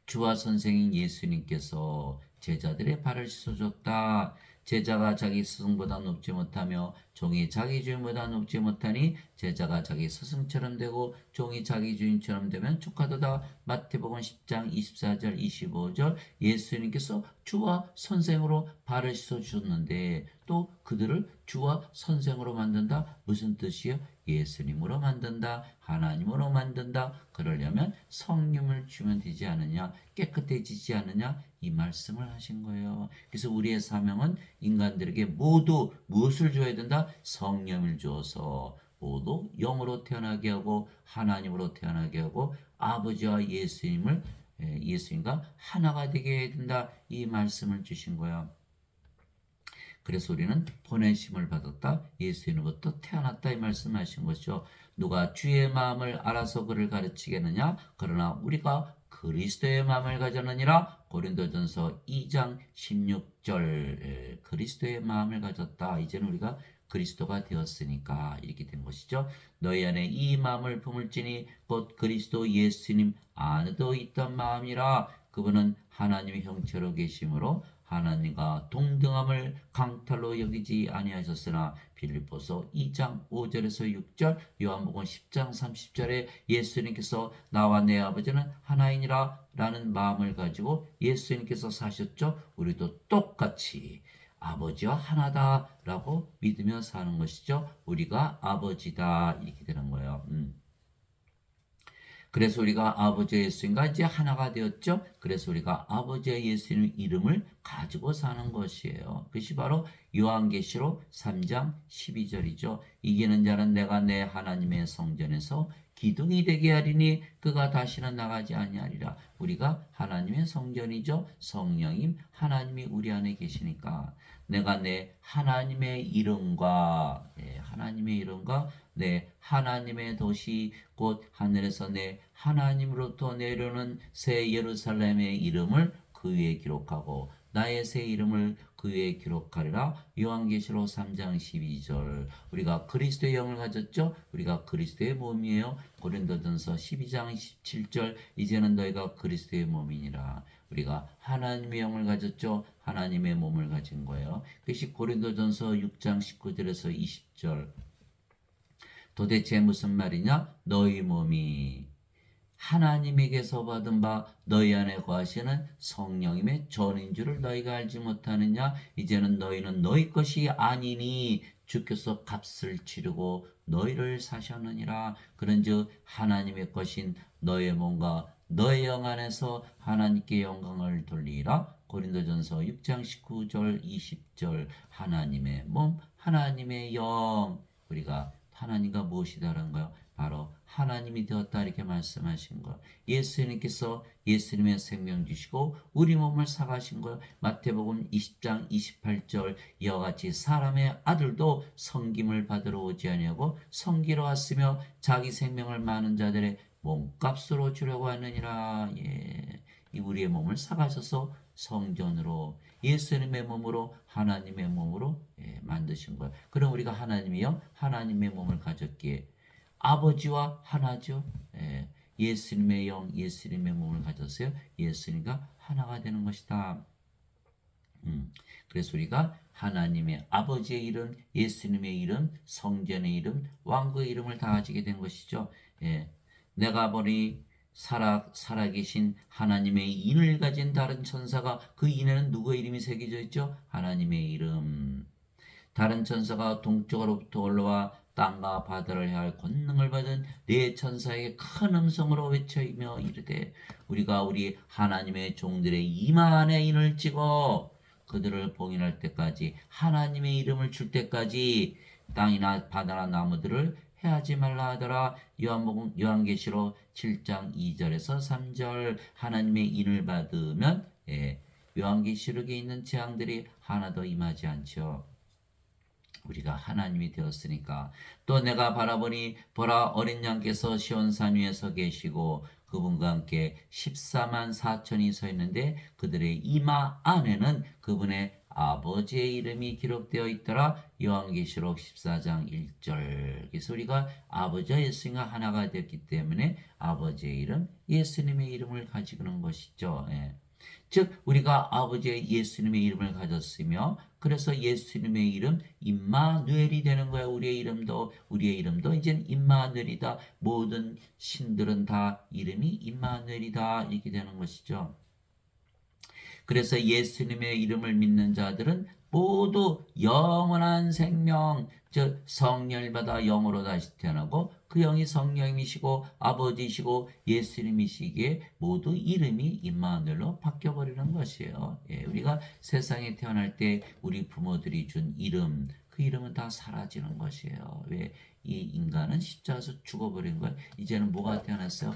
주와 선생인 예수님께서 제자들의 발을 씻어줬다. 제자가 자기 스승보다 높지 못하며 종이 자기 주인보다 높지 못하니 제자가 자기 스승처럼 되고 종이 자기 주인처럼 되면 축하도다. 마태복음 10장 24절 25절. 예수님께서 주와 선생으로 발을 씻어주셨는데 또 그들을 주와 선생으로 만든다. 무슨 뜻이요? 예수님으로 만든다. 하나님으로 만든다. 그러려면 성령을 주면 되지 않느냐? 깨끗해지지 않느냐? 이 말씀을 하신 거예요. 그래서 우리의 사명은 인간들에게 모두 무엇을 줘야 된다? 성령을 주어서 모두 영으로 태어나게 하고 하나님으로 태어나게 하고 아버지와 예수님과 하나가 되게 해야 된다. 이 말씀을 주신 거야. 그래서 우리는 보내심을 받았다. 예수님으로부터 태어났다. 이 말씀하신 것이죠. 누가 주의 마음을 알아서 그를 가르치겠느냐? 그러나 우리가 그리스도의 마음을 가졌느니라. 고린도전서 2장 16절. 그리스도의 마음을 가졌다. 이제는 우리가 그리스도가 되었으니까 이렇게 된 것이죠. 너희 안에 이 마음을 품을지니 곧 그리스도 예수님 안에도 있던 마음이라. 그분은 하나님의 형체로 계심으로 하나님과 동등함을 강탈로 여기지 아니하셨으나 빌립보서 2장 5절에서 6절, 요한복음 10장 30절에 예수님께서 나와 내 아버지는 하나이니라 라는 마음을 가지고 예수님께서 사셨죠. 우리도 똑같이 아버지와 하나다 라고 믿으며 사는 것이죠. 우리가 아버지다 이렇게 되는 거예요. 그래서 우리가 아버지의 예수님과 이제 하나가 되었죠. 그래서 우리가 아버지의 예수님 이름을 가지고 사는 것이에요. 그것이 바로 요한계시록 3장 12절이죠. 이기는 자는 내가 내 하나님의 성전에서 기둥이 되게 하리니 그가 다시는 나가지 아니하리라. 우리가 하나님의 성전이죠. 성령님 하나님이 우리 안에 계시니까 내가 내 하나님의 이름과 내 하나님의 도시 곧 하늘에서 내 하나님으로부터 내려오는 새 예루살렘의 이름을 그 위에 기록하고 나의 새 이름을 그 위에 기록하리라. 요한계시록 3장 12절. 우리가 그리스도의 영을 가졌죠. 우리가 그리스도의 몸이에요. 고린도전서 12장 17절. 이제는 너희가 그리스도의 몸이니라. 우리가 하나님의 영을 가졌죠. 하나님의 몸을 가진 거예요. 그것이 고린도전서 6장 19절에서 20절. 도대체 무슨 말이냐? 너희 몸이 하나님에게서 받은 바 너희 안에 거하시는 성령님의 전인 줄을 너희가 알지 못하느냐? 이제는 너희는 너희 것이 아니니 주께서 값을 치르고 너희를 사셨느니라. 그런즉 하나님의 것인 너의 몸과 너의 영 안에서 하나님께 영광을 돌리라. 고린도전서 6장 19절 20절. 하나님의 몸, 하나님의 영. 우리가 하나님과 무엇이 다른가요? 바로 하나님이 되었다 이렇게 말씀하신 거. 예수님께서 예수님의 생명 주시고 우리 몸을 사가신 거예요. 마태복음 20장 28절. 이와 같이 사람의 아들도 섬김을 받으러 오지 아니하고 섬기러 왔으며 자기 생명을 많은 자들의 몸값으로 주려고 하느니라. 예. 이 우리의 몸을 사가셔서 성전으로 예수님의 몸으로 하나님의 몸으로 만드신 거예요. 그럼 우리가 하나님이요 하나님의 몸을 가졌기에 아버지와 하나죠. 예수님의 영, 예수님의 몸을 가졌어요. 예수님과 하나가 되는 것이다. 그래서 우리가 하나님의 아버지의 이름, 예수님의 이름, 성전의 이름, 왕국의 이름을 다 가지게 된 것이죠. 내가 보니 살아계신 하나님의 인을 가진 다른 천사가 그 인에는 누구의 이름이 새겨져 있죠? 하나님의 이름. 다른 천사가 동쪽으로부터 올라와 땅과 바다를 향할 권능을 받은 네 천사에게 큰 음성으로 외쳐이며 이르되 우리가 우리 하나님의 종들의 이마 안에 인을 찍어 그들을 봉인할 때까지 하나님의 이름을 줄 때까지 땅이나 바다나 나무들을 해하지 말라 하더라. 요한계시록 7장 2절에서 3절. 하나님의 인을 받으면 요한계시록에 있는 재앙들이 하나도 임하지 않죠. 우리가 하나님이 되었으니까. 또 내가 바라보니 보라 어린 양께서 시온산 위에 서 계시고 그분과 함께 14만 4천이 서 있는데 그들의 이마 안에는 그분의 아버지의 이름이 기록되어 있더라. 요한계시록 14장 1절. 그래서 우리가 아버지와 예수님과 하나가 되었기 때문에 아버지의 이름, 예수님의 이름을 가지고 있는 것이죠. 즉 우리가 아버지의 예수님의 이름을 가졌으며 그래서 예수님의 이름 임마누엘이 되는 거야. 우리의 이름도 이제는 임마누엘이다. 모든 신들은 다 이름이 임마누엘이다 이렇게 되는 것이죠. 그래서 예수님의 이름을 믿는 자들은 모두 영원한 생명, 즉 성령을 받아 영으로 다시 태어나고 그 영이 성령이시고 아버지시고 예수님이시기에 모두 이름이 임마누엘로 바뀌어버리는 것이에요. 우리가 세상에 태어날 때 우리 부모들이 준 이름, 그 이름은 다 사라지는 것이에요. 왜? 이 인간은 십자가에서 죽어버린 거예요. 이제는 뭐가 태어났어요?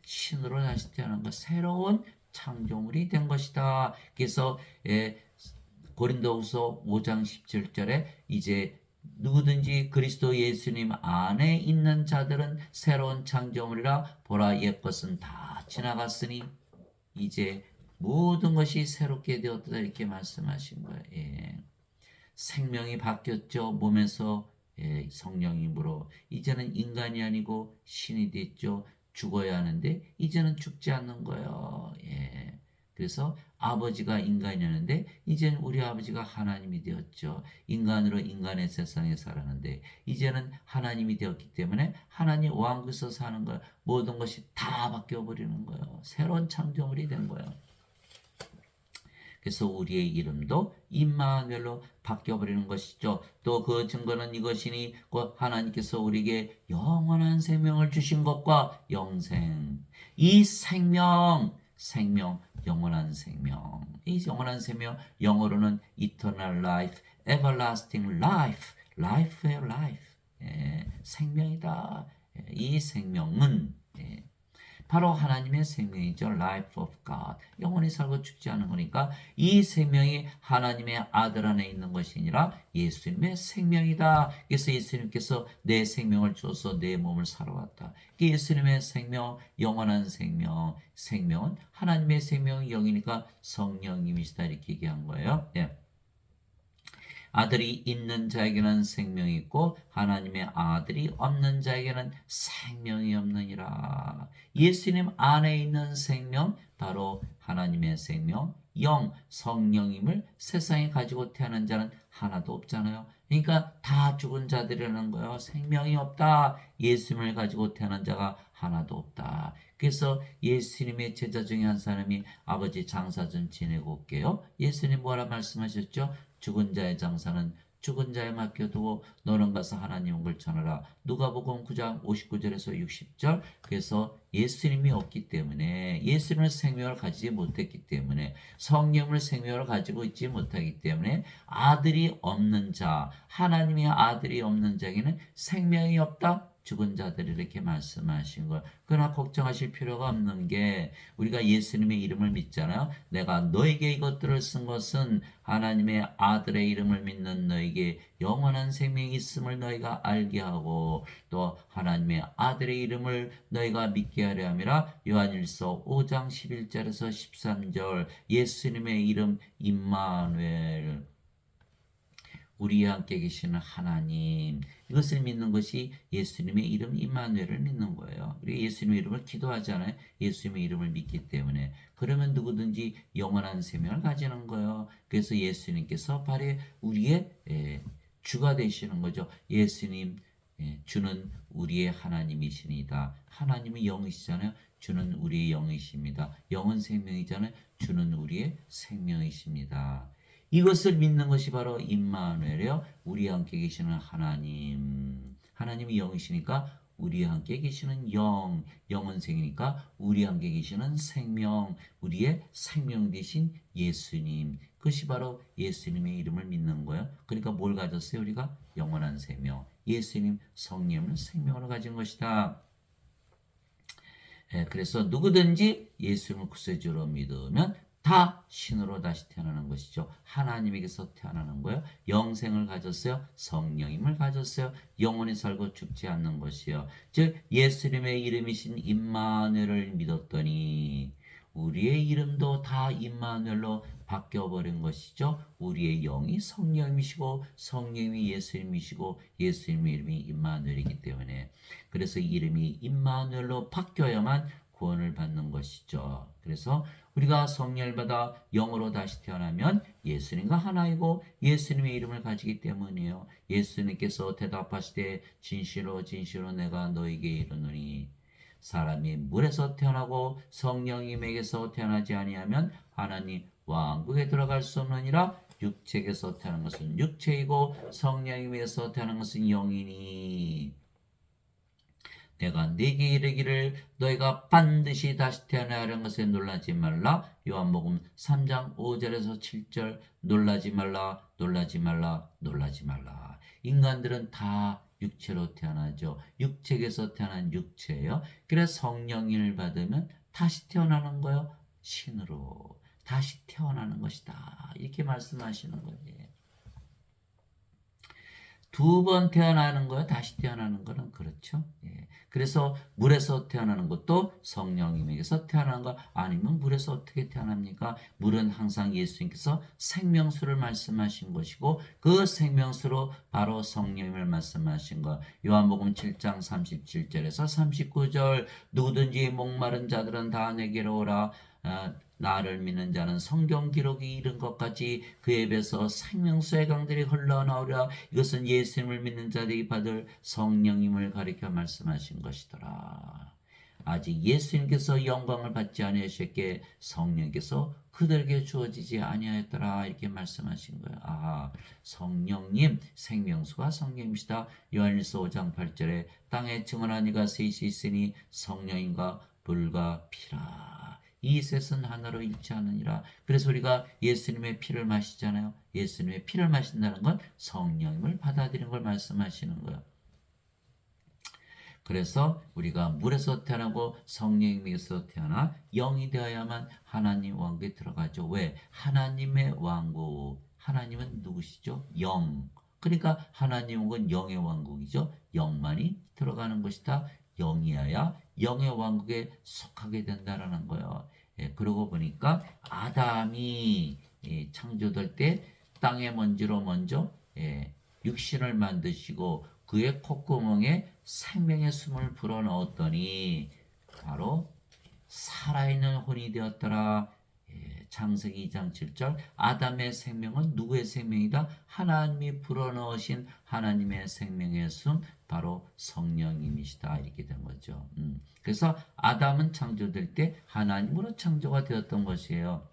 신으로 다시 태어난 거, 새로운 창조물이 된 것이다. 그래서 고린도후서 5장 17절에 이제 누구든지 그리스도 예수님 안에 있는 자들은 새로운 창조물이라 보라 옛것은 다 지나갔으니 이제 모든 것이 새롭게 되었다 이렇게 말씀하신 거예요. 생명이 바뀌었죠. 몸에서 성령님으로 이제는 인간이 아니고 신이 됐죠. 죽어야 하는데 이제는 죽지 않는 거예요. 그래서 아버지가 인간이었는데 이제는 우리 아버지가 하나님이 되었죠. 인간으로 인간의 세상에 살았는데 이제는 하나님이 되었기 때문에 하나님 왕국에서 사는 거예요. 모든 것이 다 바뀌어버리는 거예요. 새로운 창조물이 된 거예요. 그래서 우리의 이름도 임마누엘로 바뀌어버리는 것이죠. 또 그 증거는 이것이니 곧 하나님께서 우리에게 영원한 생명을 주신 것과 영생. 이 생명, 영원한 생명. 이 영원한 생명, 영어로는 eternal life, everlasting life, life의 life. 생명이다. 이 생명은 바로 하나님의 생명이죠. Life of God. 영원히 살고 죽지 않는 거니까 이 생명이 하나님의 아들 안에 있는 것이 아니라 예수님의 생명이다. 그래서 예수님께서 내 생명을 줘서 내 몸을 살아왔다. 예수님의 생명, 영원한 생명, 생명은 하나님의 생명이 영이니까 성령님이시다 이렇게 얘기한 거예요. 예. 아들이 있는 자에게는 생명이 있고 하나님의 아들이 없는 자에게는 생명이 없느니라. 예수님 안에 있는 생명 바로 하나님의 생명 영 성령임을 세상에 가지고 태어난 자는 하나도 없잖아요. 그러니까 다 죽은 자들이라는 거예요. 생명이 없다. 예수님을 가지고 태어난 자가 하나도 없다. 그래서 예수님의 제자 중에 한 사람이 아버지 장사 좀 지내고 올게요. 예수님 뭐라 말씀하셨죠? 죽은 자의 장사는 죽은 자에 맡겨두고 너는 가서 하나님을 전하라. 누가복음 9장 59절에서 60절. 그래서 예수님이 없기 때문에 예수님의 생명을 가지지 못했기 때문에 성령을 생명을 가지고 있지 못하기 때문에 아들이 없는 자 하나님의 아들이 없는 자에게는 생명이 없다. 죽은 자들이 이렇게 말씀하신 거예요. 그러나 걱정하실 필요가 없는 게 우리가 예수님의 이름을 믿잖아요. 내가 너에게 이것들을 쓴 것은 하나님의 아들의 이름을 믿는 너에게 영원한 생명이 있음을 너희가 알게 하고 또 하나님의 아들의 이름을 너희가 믿게 하려 함이라. 요한일서 5장 11절에서 13절 예수님의 이름 임마누엘 우리와 함께 계시는 하나님 이것을 믿는 것이 예수님의 이름 임마누엘을 믿는 거예요. 우리 예수님의 이름을 기도하잖아요. 예수님의 이름을 믿기 때문에 그러면 누구든지 영원한 생명을 가지는 거예요. 그래서 예수님께서 바로 우리의 주가 되시는 거죠. 예수님 주는 우리의 하나님이시니다. 하나님은 영이시잖아요. 주는 우리의 영이십니다. 영은 생명이잖아요. 주는 우리의 생명이십니다. 이것을 믿는 것이 바로 임마누엘이요. 우리와 함께 계시는 하나님. 하나님이 영이시니까 우리와 함께 계시는 영. 영은 생이니까 우리와 함께 계시는 생명. 우리의 생명 되신 예수님. 그것이 바로 예수님의 이름을 믿는 거예요. 그러니까 뭘 가졌어요? 우리가 영원한 생명. 예수님 성령을 생명으로 가진 것이다. 그래서 누구든지 예수님을 구세주로 믿으면 다 신으로 다시 태어나는 것이죠. 하나님에게서 태어나는 거예요. 영생을 가졌어요. 성령임을 가졌어요. 영원히 살고 죽지 않는 것이요. 즉 예수님의 이름이신 임마누엘을 믿었더니 우리의 이름도 다 임마누엘로 바뀌어버린 것이죠. 우리의 영이 성령이시고 성령이 예수님이시고 예수님의 이름이 임마누엘이기 때문에 그래서 이름이 임마누엘로 바뀌어야만 구원을 받는 것이죠. 그래서 우리가 성령을 받아 영으로 다시 태어나면 예수님과 하나이고 예수님의 이름을 가지기 때문이에요. 예수님께서 대답하시되 진실로 진실로 내가 너에게 이르노니 사람이 물에서 태어나고 성령님에게서 태어나지 아니하면 하나님 왕국에 들어갈 수 없느니라. 육체에게서 태어난 것은 육체이고 성령님에게서 태어난 것은 영이니 내가 네게 이르기를 너희가 반드시 다시 태어나야 하는 것에 놀라지 말라. 요한복음 3장 5절에서 7절 놀라지 말라 놀라지 말라 놀라지 말라. 인간들은 다 육체로 태어나죠. 육체에서 태어난 육체예요. 그래서 성령을 받으면 다시 태어나는 거예요. 신으로 다시 태어나는 것이다. 이렇게 말씀하시는 거예요. 두 번 태어나는 거요. 다시 태어나는 거는 그렇죠. 예. 그래서 물에서 태어나는 것도 성령님에게서 태어나는 거 아니면 물에서 어떻게 태어납니까? 물은 항상 예수님께서 생명수를 말씀하신 것이고 그 생명수로 바로 성령님을 말씀하신 것. 요한복음 7장 37절에서 39절 누구든지 목마른 자들은 다 내게로 오라. 나를 믿는 자는 성경 기록이 이른 것까지 그의 입에서 생명수의 강들이 흘러나오리라. 이것은 예수님을 믿는 자들이 받을 성령님을 가리켜 말씀하신 것이더라. 아직 예수님께서 영광을 받지 아니하셨기에 성령께서 그들에게 주어지지 아니하였더라. 이렇게 말씀하신 거예요. 아, 성령님 생명수가 성령님이시다. 요한일서 5장 8절에 땅에 증언한 이가 셋이 있으니 성령인가 불과 피라. 이 셋은 하나로 일치하느니라. 그래서 우리가 예수님의 피를 마시잖아요. 예수님의 피를 마신다는 건 성령님을 받아들이는 걸 말씀하시는 거예요. 그래서 우리가 물에서 태어나고 성령에서 태어나 영이 되어야만 하나님 왕국에 들어가죠. 왜? 하나님의 왕국. 하나님은 누구시죠? 영. 그러니까 하나님은 영의 왕국이죠. 영만이 들어가는 것이다. 영이어야 영의 왕국에 속하게 된다라는 거예요. 예, 그러고 보니까 아담이 창조될 때 땅의 먼지로 먼저 육신을 만드시고 그의 콧구멍에 생명의 숨을 불어넣었더니 바로 살아있는 혼이 되었더라. 창세기 2장 7절. 아담의 생명은 누구의 생명이다? 하나님이 불어넣으신 하나님의 생명의 숨, 바로 성령님이시다. 이렇게 된 거죠. 그래서 아담은 창조될 때 하나님으로 창조가 되었던 것이에요.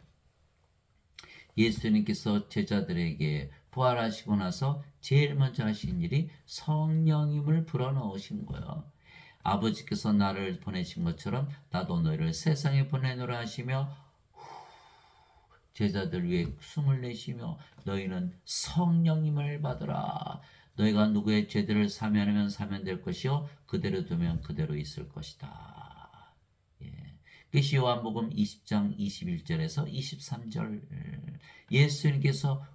예수님께서 제자들에게 부활하시고 나서 제일 먼저 하신 일이 성령님을 불어넣으신 거예요. 아버지께서 나를 보내신 것처럼 나도 너희를 세상에 보내노라 하시며 제자들 위해 숨을 내쉬며 너희는 성령님을 받으라. 너희가 누구의 죄들을 사면하면 사면될 것이요 그대로 두면 그대로 있을 것이다. 그것이 요한복음 20장 21절에서 23절. 예수님께서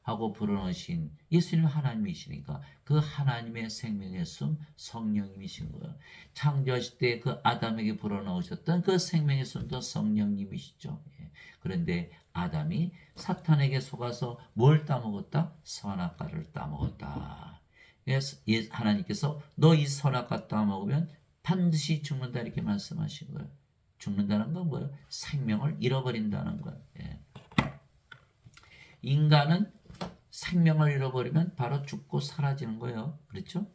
하고 불어넣으신 예수님은 하나님이시니까 그 하나님의 생명의 숨 성령님이신 거예요. 창조하실 때 그 아담에게 불어넣으셨던 그 생명의 숨도 성령님이시죠. 그런데 아담이 사탄에게 속아서 뭘 따먹었다? 선악과를 따먹었다. 그래서 하나님께서 너 이 선악과 따먹으면 반드시 죽는다 이렇게 말씀하신 거예요. 죽는다는 건 뭐예요? 생명을 잃어버린다는 거예요. 인간은 생명을 잃어버리면 바로 죽고 사라지는 거예요. 그렇죠?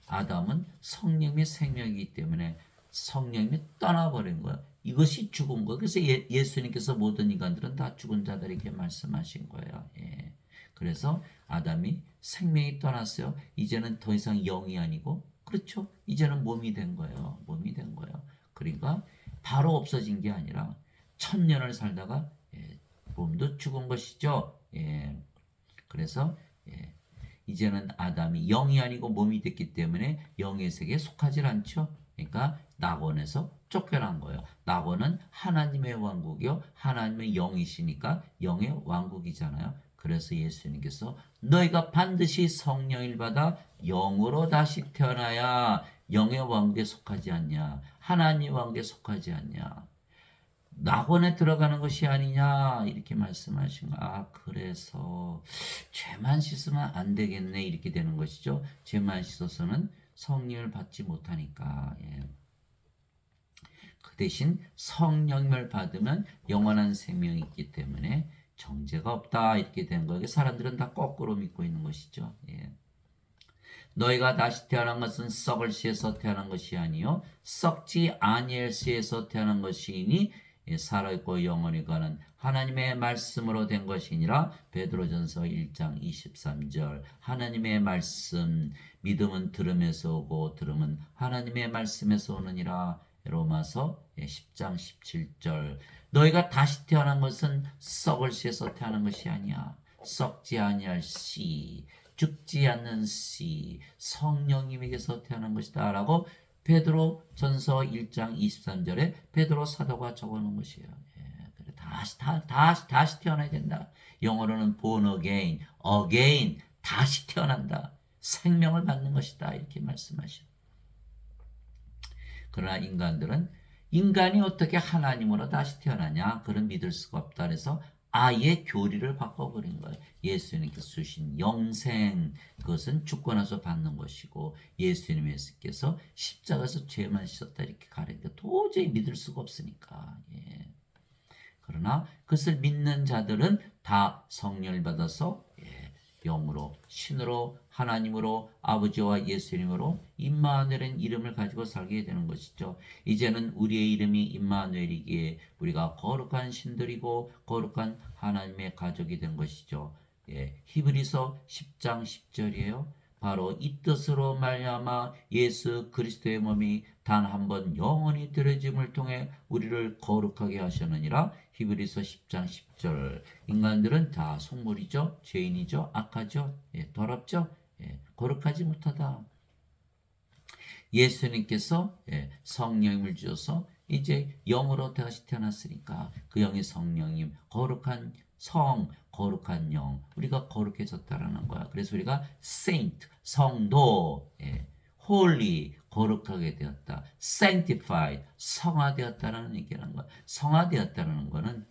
아담은 성령이 생명이기 때문에 성령이 떠나버린 거예요. 이것이 죽은 거예요. 그래서 예수님께서 모든 인간들은 다 죽은 자들 이렇게 말씀하신 거예요. 그래서 아담이 생명이 떠났어요. 이제는 더 이상 영이 아니고 그렇죠? 이제는 몸이 된 거예요. 몸이 된 거예요. 그러니까 바로 없어진 게 아니라 1000년을 살다가 몸도 죽은 것이죠. 그래서 이제는 아담이 영이 아니고 몸이 됐기 때문에 영의 세계에 속하지 않죠. 그러니까 낙원에서 쫓겨난 거예요. 낙원은 하나님의 왕국이요. 하나님의 영이시니까 영의 왕국이잖아요. 그래서 예수님께서 너희가 반드시 성령을 받아 영으로 다시 태어나야 영의 왕국에 속하지 않냐. 하나님 왕국에 속하지 않냐. 낙원에 들어가는 것이 아니냐 이렇게 말씀하신 거. 그래서 죄만 씻으면 안 되겠네 이렇게 되는 것이죠. 죄만 씻어서는 성령을 받지 못하니까. 그 대신 성령을 받으면 영원한 생명이 있기 때문에 정죄가 없다 이렇게 된 거예요. 사람들은 다 거꾸로 믿고 있는 것이죠. 너희가 다시 태어난 것은 썩을 씨에서 태어난 것이 아니요 썩지 아니할 씨에서 태어난 것이니 살아있고 영원히 가는 하나님의 말씀으로 된 것이니라. 베드로전서 1장 23절. 하나님의 말씀, 믿음은 들음에서 오고 들음은 하나님의 말씀에서 오느니라. 로마서 10장 17절. 너희가 다시 태어난 것은 썩을 씨에서 태어난 것이 아니야. 썩지 아니할 씨, 죽지 않는 씨, 성령님에게서 태어난 것이다 라고 베드로 전서 1장 23절에 베드로 사도가 적어놓은 것이에요. 다시 태어나야 된다. 영어로는 born again, 다시 태어난다. 생명을 받는 것이다. 이렇게 말씀하셔. 그러나 인간이 어떻게 하나님으로 다시 태어나냐? 그런 믿을 수가 없다. 그래서 아예 교리를 바꿔버린 거예요. 예수님께서 주신 영생, 그것은 죽고 나서 받는 것이고 예수님께서 십자가에서 죄만 씻었다 이렇게 가르치니까 도저히 믿을 수가 없으니까. 그러나 그것을 믿는 자들은 다 성령을 받아서 영으로, 신으로, 하나님으로, 아버지와 예수님으로 임마누엘은 이름을 가지고 살게 되는 것이죠. 이제는 우리의 이름이 임마누엘이기에 우리가 거룩한 신들이고 거룩한 하나님의 가족이 된 것이죠. 히브리서 10장 10절이에요. 바로 이 뜻으로 말미암아 예수 그리스도의 몸이 단 한 번 영원히 드려짐을 통해 우리를 거룩하게 하셨느니라. 히브리서 10장 10절. 인간들은 다 속물이죠. 죄인이죠. 악하죠. 더럽죠. 거룩하지 못하다. 예수님께서 성령님을 주셔서 이제 영으로 다시 태어났으니까 그 영이 성령님, 거룩한 성, 거룩한 영, 우리가 거룩해졌다라는 거야. 그래서 우리가 saint, 성도, holy, 거룩하게 되었다. sanctified, 성화되었다라는 얘기하는 거야. 성화되었다는 거는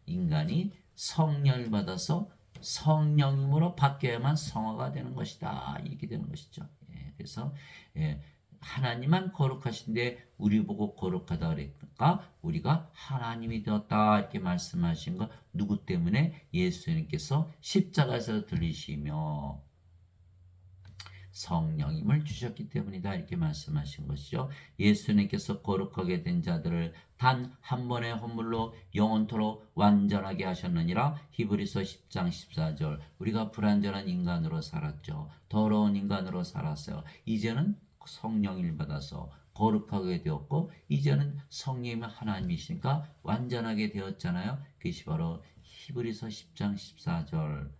인간이 성령을 받아서 성령님으로 바뀌어야만 성화가 되는 것이다. 이렇게 되는 것이죠. 그래서 하나님만 거룩하신데 우리 보고 거룩하다 그랬으니까 우리가 하나님이 되었다 이렇게 말씀하신 거 누구 때문에? 예수님께서 십자가에서 들리시며 성령님을 주셨기 때문이다 이렇게 말씀하신 것이죠. 예수님께서 거룩하게 된 자들을 단 한 번의 헌물로 영원토록 완전하게 하셨느니라. 히브리서 10장 14절. 우리가 불완전한 인간으로 살았죠. 더러운 인간으로 살았어요. 이제는 성령을 받아서 거룩하게 되었고 이제는 성령이 하나님이시니까 완전하게 되었잖아요. 그것이 바로 히브리서 10장 14절.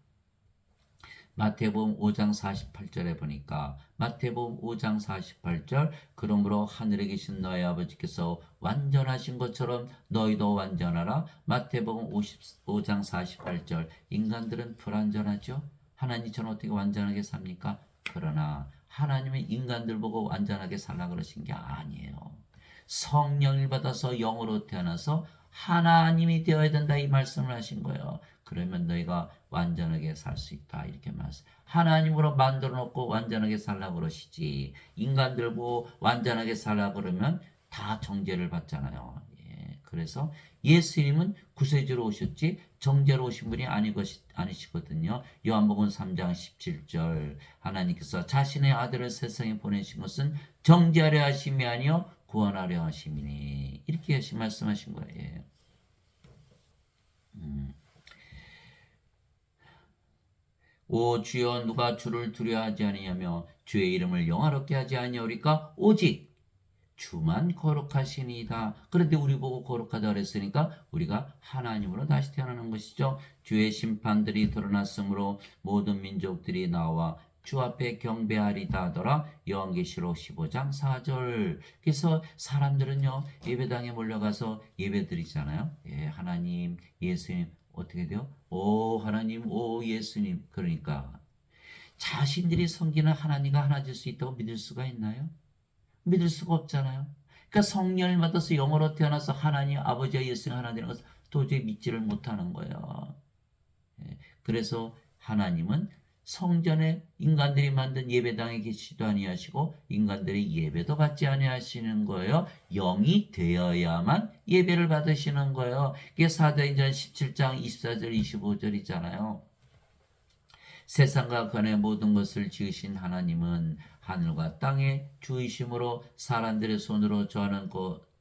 마태복음 5장 48절에 보니까 마태복음 5장 48절 그러므로 하늘에 계신 너희 아버지께서 완전하신 것처럼 너희도 완전하라. 마태복음 55장 48절 인간들은 불완전하죠. 하나님처럼 어떻게 완전하게 삽니까? 그러나 하나님은 인간들 보고 완전하게 살라 그러신 게 아니에요. 성령을 받아서 영으로 태어나서 하나님이 되어야 된다 이 말씀을 하신 거예요. 그러면 너희가 완전하게 살 수 있다 이렇게 말씀. 하나님으로 만들어 놓고 완전하게 살라 그러시지. 인간들 보고 완전하게 살라 그러면 다 정죄를 받잖아요. 그래서 예수님은 구세주로 오셨지 정죄로 오신 분이 아니시거든요. 요한복음 3장 17절 하나님께서 자신의 아들을 세상에 보내신 것은 정죄하려 하심이 아니요 구원하려 하심이니 이렇게 말씀하신 거예요. 오 주여 누가 주를 두려워하지 아니하며 주의 이름을 영화롭게 하지 아니하리까 오직 주만 거룩하시니이다. 그런데 우리 보고 거룩하다 그랬으니까 우리가 하나님으로 다시 태어나는 것이죠. 주의 심판들이 드러났으므로 모든 민족들이 나와 주 앞에 경배하리다 하더라. 요한계시록 15장 4절. 그래서 사람들은요 예배당에 몰려가서 예배드리잖아요. 하나님, 예수님 어떻게 돼요? 오 하나님, 오 예수님. 그러니까 자신들이 섬기는 하나님과 하나 될 수 있다고 믿을 수가 있나요? 믿을 수가 없잖아요. 그러니까 성령을 받아서 영으로 태어나서 하나님 아버지와 예수님 하나 되는 것을 도저히 믿지를 못하는 거예요. 그래서 하나님은 성전에 인간들이 만든 예배당에 계시지도 아니하시고 인간들이 예배도 받지 아니하시는 거예요. 영이 되어야만 예배를 받으시는 거예요. 이게 사도행전 17장 24절 25절이잖아요. 세상과 건의 모든 것을 지으신 하나님은 하늘과 땅의 주이심으로 사람들의 손으로 저하는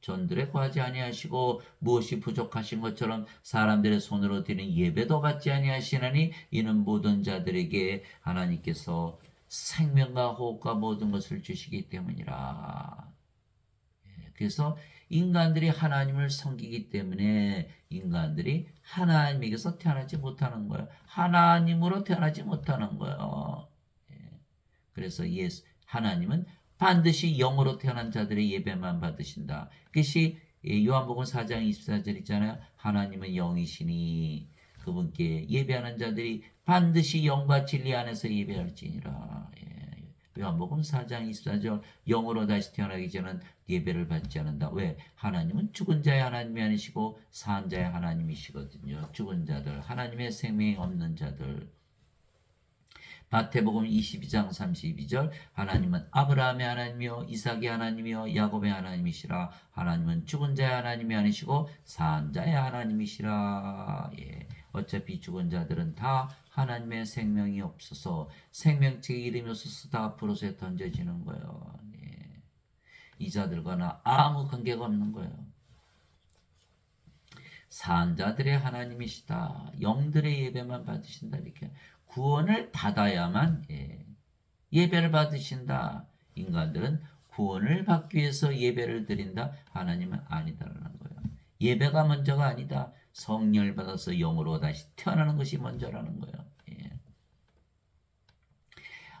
전들에 구하지 아니하시고 무엇이 부족하신 것처럼 사람들의 손으로 드리는 예배도 받지 아니하시나니 이는 모든 자들에게 하나님께서 생명과 호흡과 모든 것을 주시기 때문이라. 그래서 인간들이 하나님을 섬기기 때문에 인간들이 하나님에게서 태어나지 못하는 거예요. 하나님으로 태어나지 못하는 거예요. 그래서 하나님은 반드시 영으로 태어난 자들의 예배만 받으신다. 그것이 요한복음 4장 24절이잖아요. 하나님은 영이시니 그분께 예배하는 자들이 반드시 영과 진리 안에서 예배할지니라. 요한복음 4장 24절 영으로 다시 태어나기 전에는 예배를 받지 않는다. 왜? 하나님은 죽은 자의 하나님이 아니시고 산 자의 하나님이시거든요. 죽은 자들, 하나님의 생명이 없는 자들. 마태복음 22장 32절 하나님은 아브라함의 하나님이요 이삭의 하나님이요 야곱의 하나님이시라. 하나님은 죽은 자의 하나님이 아니시고 산 자의 하나님이시라. 어차피 죽은 자들은 다 하나님의 생명이 없어서 생명책의 이름이 없어서 다 앞으로서 던져지는 거예요. 이 자들과는 아무 관계가 없는 거예요. 산 자들의 하나님이시다. 영들의 예배만 받으신다. 이렇게 구원을 받아야만 예배를 받으신다. 인간들은 구원을 받기 위해서 예배를 드린다. 하나님은 아니다라는 거예요. 예배가 먼저가 아니다. 성령을 받아서 영으로 다시 태어나는 것이 먼저라는 거예요.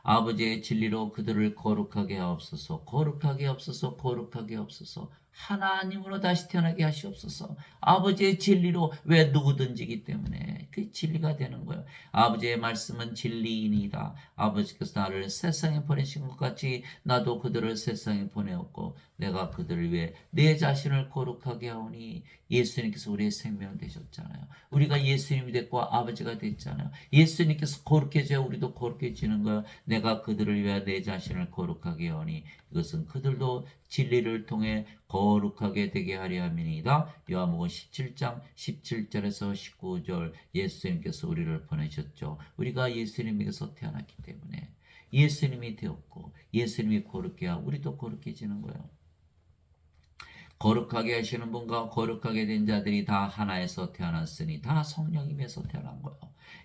아버지의 진리로 그들을 거룩하게 하옵소서. 거룩하게 하옵소서. 거룩하게 하옵소서. 하나님으로 다시 태어나게 하시옵소서. 아버지의 진리로, 왜 누구든지기 때문에 그 진리가 되는 거예요. 아버지의 말씀은 진리이니이다. 아버지께서 나를 세상에 보내신 것 같이 나도 그들을 세상에 보내었고 내가 그들을 위해 내 자신을 거룩하게 하오니. 예수님께서 우리의 생명 되셨잖아요. 우리가 예수님이 됐고 아버지가 됐잖아요. 예수님께서 거룩해져야 우리도 거룩해지는 거예요. 내가 그들을 위해 내 자신을 거룩하게 하오니 이것은 그들도 진리를 통해 거룩하게 되게 하려 함이니이다. 요한복음 17장 17절에서 19절. 예수님께서 우리를 보내셨죠. 우리가 예수님에게서 태어났기 때문에 예수님이 되었고 예수님이 거룩해 하고 우리도 거룩해지는 거예요. 거룩하게 하시는 분과 거룩하게 된 자들이 다 하나에서 태어났으니 다 성령님에서 태어난 거예요.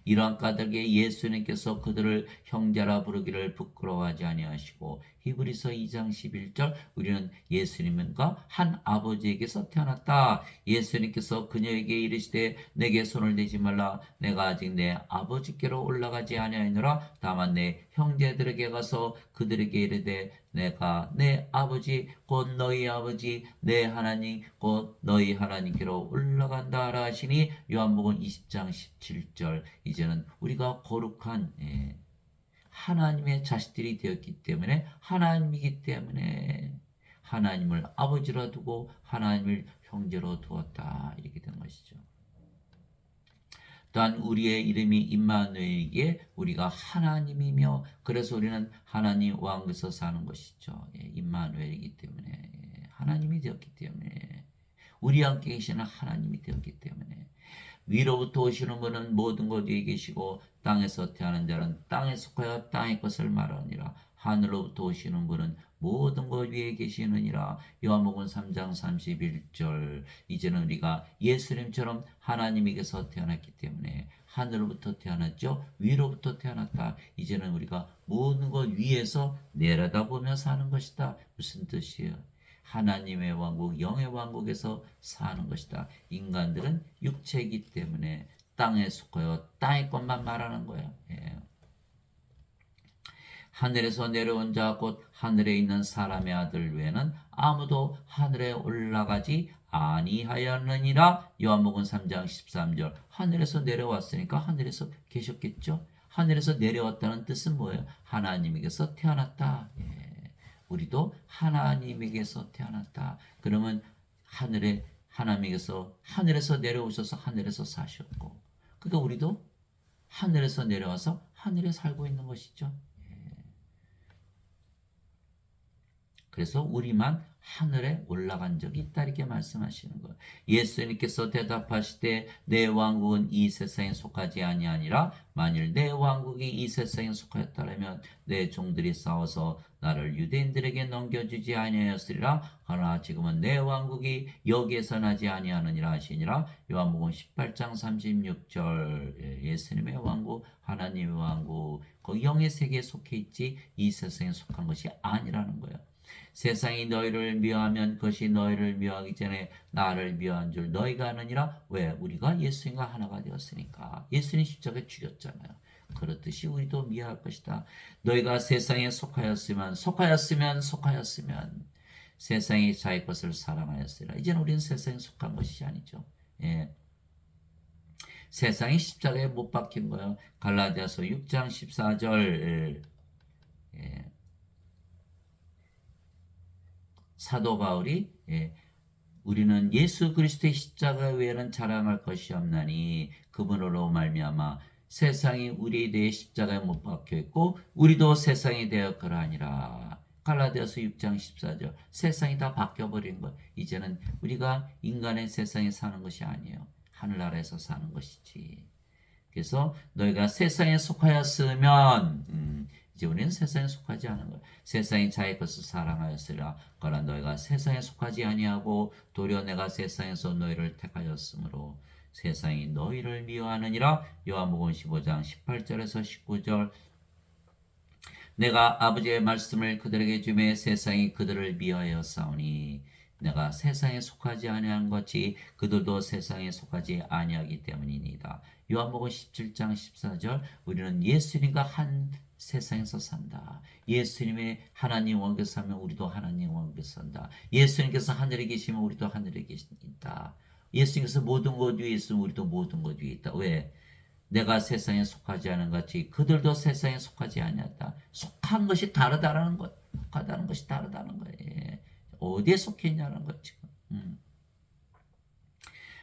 이러한 까닭에 예수님께서 그들을 형제라 부르기를 부끄러워하지 아니하시고 히브리서 2장 11절 우리는 예수님과 한 아버지에게서 태어났다. 예수님께서 그녀에게 이르시되 내게 손을 대지 말라. 내가 아직 내 아버지께로 올라가지 아니하노라. 다만 내 형제들에게 가서 그들에게 이르되 내가 내 아버지 곧 너희 아버지 내 하나님 곧 너희 하나님께로 올라간다 하라 하시니. 요한복음 20장 17절. 이제는 우리가 거룩한 하나님의 자식들이 되었기 때문에 하나님이기 때문에 하나님을 아버지로 두고 하나님을 형제로 두었다. 이렇게 된 것이죠. 또한 우리의 이름이 임마누엘이기에 우리가 하나님이며 그래서 우리는 하나님 왕국에서 사는 것이죠. 임마누엘이기 때문에 하나님이 되었기 때문에 우리 함께 계시는 하나님이 되었기 때문에 위로부터 오시는 분은 모든 것 위에 계시고 땅에서 태어난 자는 땅에 속하여 땅의 것을 말하니라. 하늘로부터 오시는 분은 모든 것 위에 계시느니라. 요한복음 3장 31절. 이제는 우리가 예수님처럼 하나님에게서 태어났기 때문에 하늘로부터 태어났죠. 위로부터 태어났다. 이제는 우리가 모든 것 위에서 내려다보며 사는 것이다. 무슨 뜻이에요? 하나님의 왕국, 영의 왕국에서 사는 것이다. 인간들은 육체이기 때문에 땅에 속하여 땅의 것만 말하는 거예요. 하늘에서 내려온 자 곧 하늘에 있는 사람의 아들 외에는 아무도 하늘에 올라가지 아니하였느니라. 요한복음 3장 13절. 하늘에서 내려왔으니까 하늘에서 계셨겠죠. 하늘에서 내려왔다는 뜻은 뭐예요? 하나님에게서 태어났다. 우리도 하나님에게서 태어났다. 그러면 하늘에서 내려오셔서 하늘에서 사셨고, 그러니까 우리도 하늘에서 내려와서 하늘에 살고 있는 것이죠. 그래서 우리만 하늘에 올라간 적이 있다 이렇게 말씀하시는 거예요. 예수님께서 대답하시되 내 왕국은 이 세상에 속하지 아니하니라. 만일 내 왕국이 이 세상에 속하였다면 내 종들이 싸워서 나를 유대인들에게 넘겨주지 아니하였으리라. 그러나 지금은 내 왕국이 여기에서 나지 아니하느니라 하시니라. 요한복음 18장 36절. 예수님의 왕국, 하나님의 왕국, 그 영의 세계에 속해 있지 이 세상에 속한 것이 아니라는 거예요. 세상이 너희를 미워하면 그것이 너희를 미워하기 전에 나를 미워한 줄 너희가 아느니라. 왜? 우리가 예수님과 하나가 되었으니까. 예수님 십자가에 죽였잖아요. 그렇듯이 우리도 미워할 것이다. 너희가 세상에 속하였으면 세상이 자기 것을 사랑하였으리라. 이제는 우리는 세상에 속한 것이 아니죠. 세상이 십자가에 못 박힌 거예요. 갈라디아서 6장 14절. 사도 바울이 우리는 예수 그리스도의 십자가 외에는 자랑할 것이 없나니 그분으로 말미암아 세상이 우리에 대해 십자가에 못 박혀 있고 우리도 세상에 대하여 그러하니라. 갈라디아서 6장 14절. 세상이 다 바뀌어버린 것. 이제는 우리가 인간의 세상에 사는 것이 아니에요. 하늘나라에서 사는 것이지. 그래서 너희가 세상에 속하였으면 이제 우리는 세상에 속하지 않은 거예요. 세상이 자기 것을 사랑하였으리라. 그러나 너희가 세상에 속하지 아니하고 도리어 내가 세상에서 너희를 택하였으므로 세상이 너희를 미워하느니라. 요한복음 15장 18절에서 19절. 내가 아버지의 말씀을 그들에게 주매 세상이 그들을 미워하여 싸우니 내가 세상에 속하지 아니한 것이 그들도 세상에 속하지 아니하기 때문이니이다. 요한복음 17장 14절. 우리는 예수님과 한 세상에서 산다. 예수님의 하나님 왕국에서 살면 우리도 하나님 왕국에서 산다. 예수님께서 하늘에 계시면 우리도 하늘에 계신다. 예수님께서 모든 것 위에 있으면 우리도 모든 것 위에 있다. 왜? 내가 세상에 속하지 않은 같이 그들도 세상에 속하지 아니었다. 속한 것이 다르다라는 것. 속하다는 것이 다르다는 거예요. 어디에 속해 있냐는 거예요, 지금.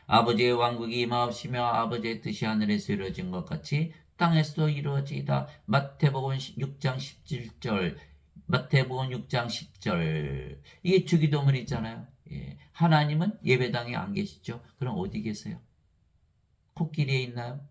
아버지의 왕국이 임하옵시며 아버지의 뜻이 하늘에서 이루어진 것 같이 땅에서도 이루어지이다. 마태복음 6장 17절. 마태복음 6장 10절. 이게 주기도문이 있잖아요. 예. 하나님은 예배당에 안 계시죠? 그럼 어디 계세요? 코끼리에 있나요?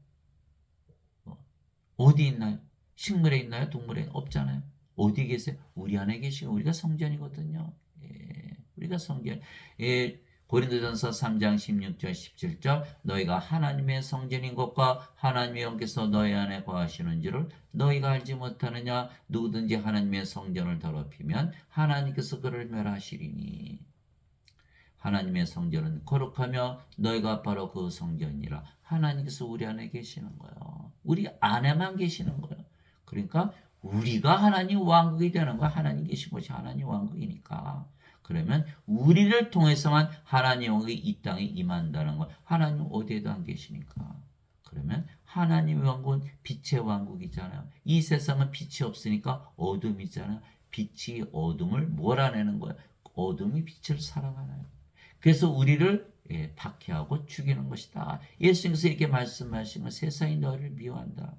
어디 있나요? 식물에 있나요? 동물에 있나요? 없잖아요. 어디 계세요? 우리 안에 계시고 우리가 성전이거든요. 예, 우리가 성전. 예, 고린도전서 3장 16절 17절 너희가 하나님의 성전인 것과 하나님의 영께서 너희 안에 거하시는 줄을 너희가 알지 못하느냐. 누구든지 하나님의 성전을 더럽히면 하나님께서 그를 멸하시리니. 하나님의 성전은 거룩하며 너희가 바로 그 성전이라. 하나님께서 우리 안에 계시는 거예요. 우리 안에만 계시는 거예요. 그러니까 우리가 하나님 왕국이 되는 거야. 하나님 계신 곳이 하나님 왕국이니까. 그러면 우리를 통해서만 하나님 왕국이 이 땅에 임한다는 거야. 하나님 어디에도 안 계시니까. 그러면 하나님의 왕국은 빛의 왕국이잖아요. 이 세상은 빛이 없으니까 어둠이잖아요. 빛이 어둠을 몰아내는 거야. 어둠이 빛을 사랑하나요? 그래서 우리를 박해하고 죽이는 것이다. 예수님께서 이렇게 말씀하신 건 세상이 너를 미워한다.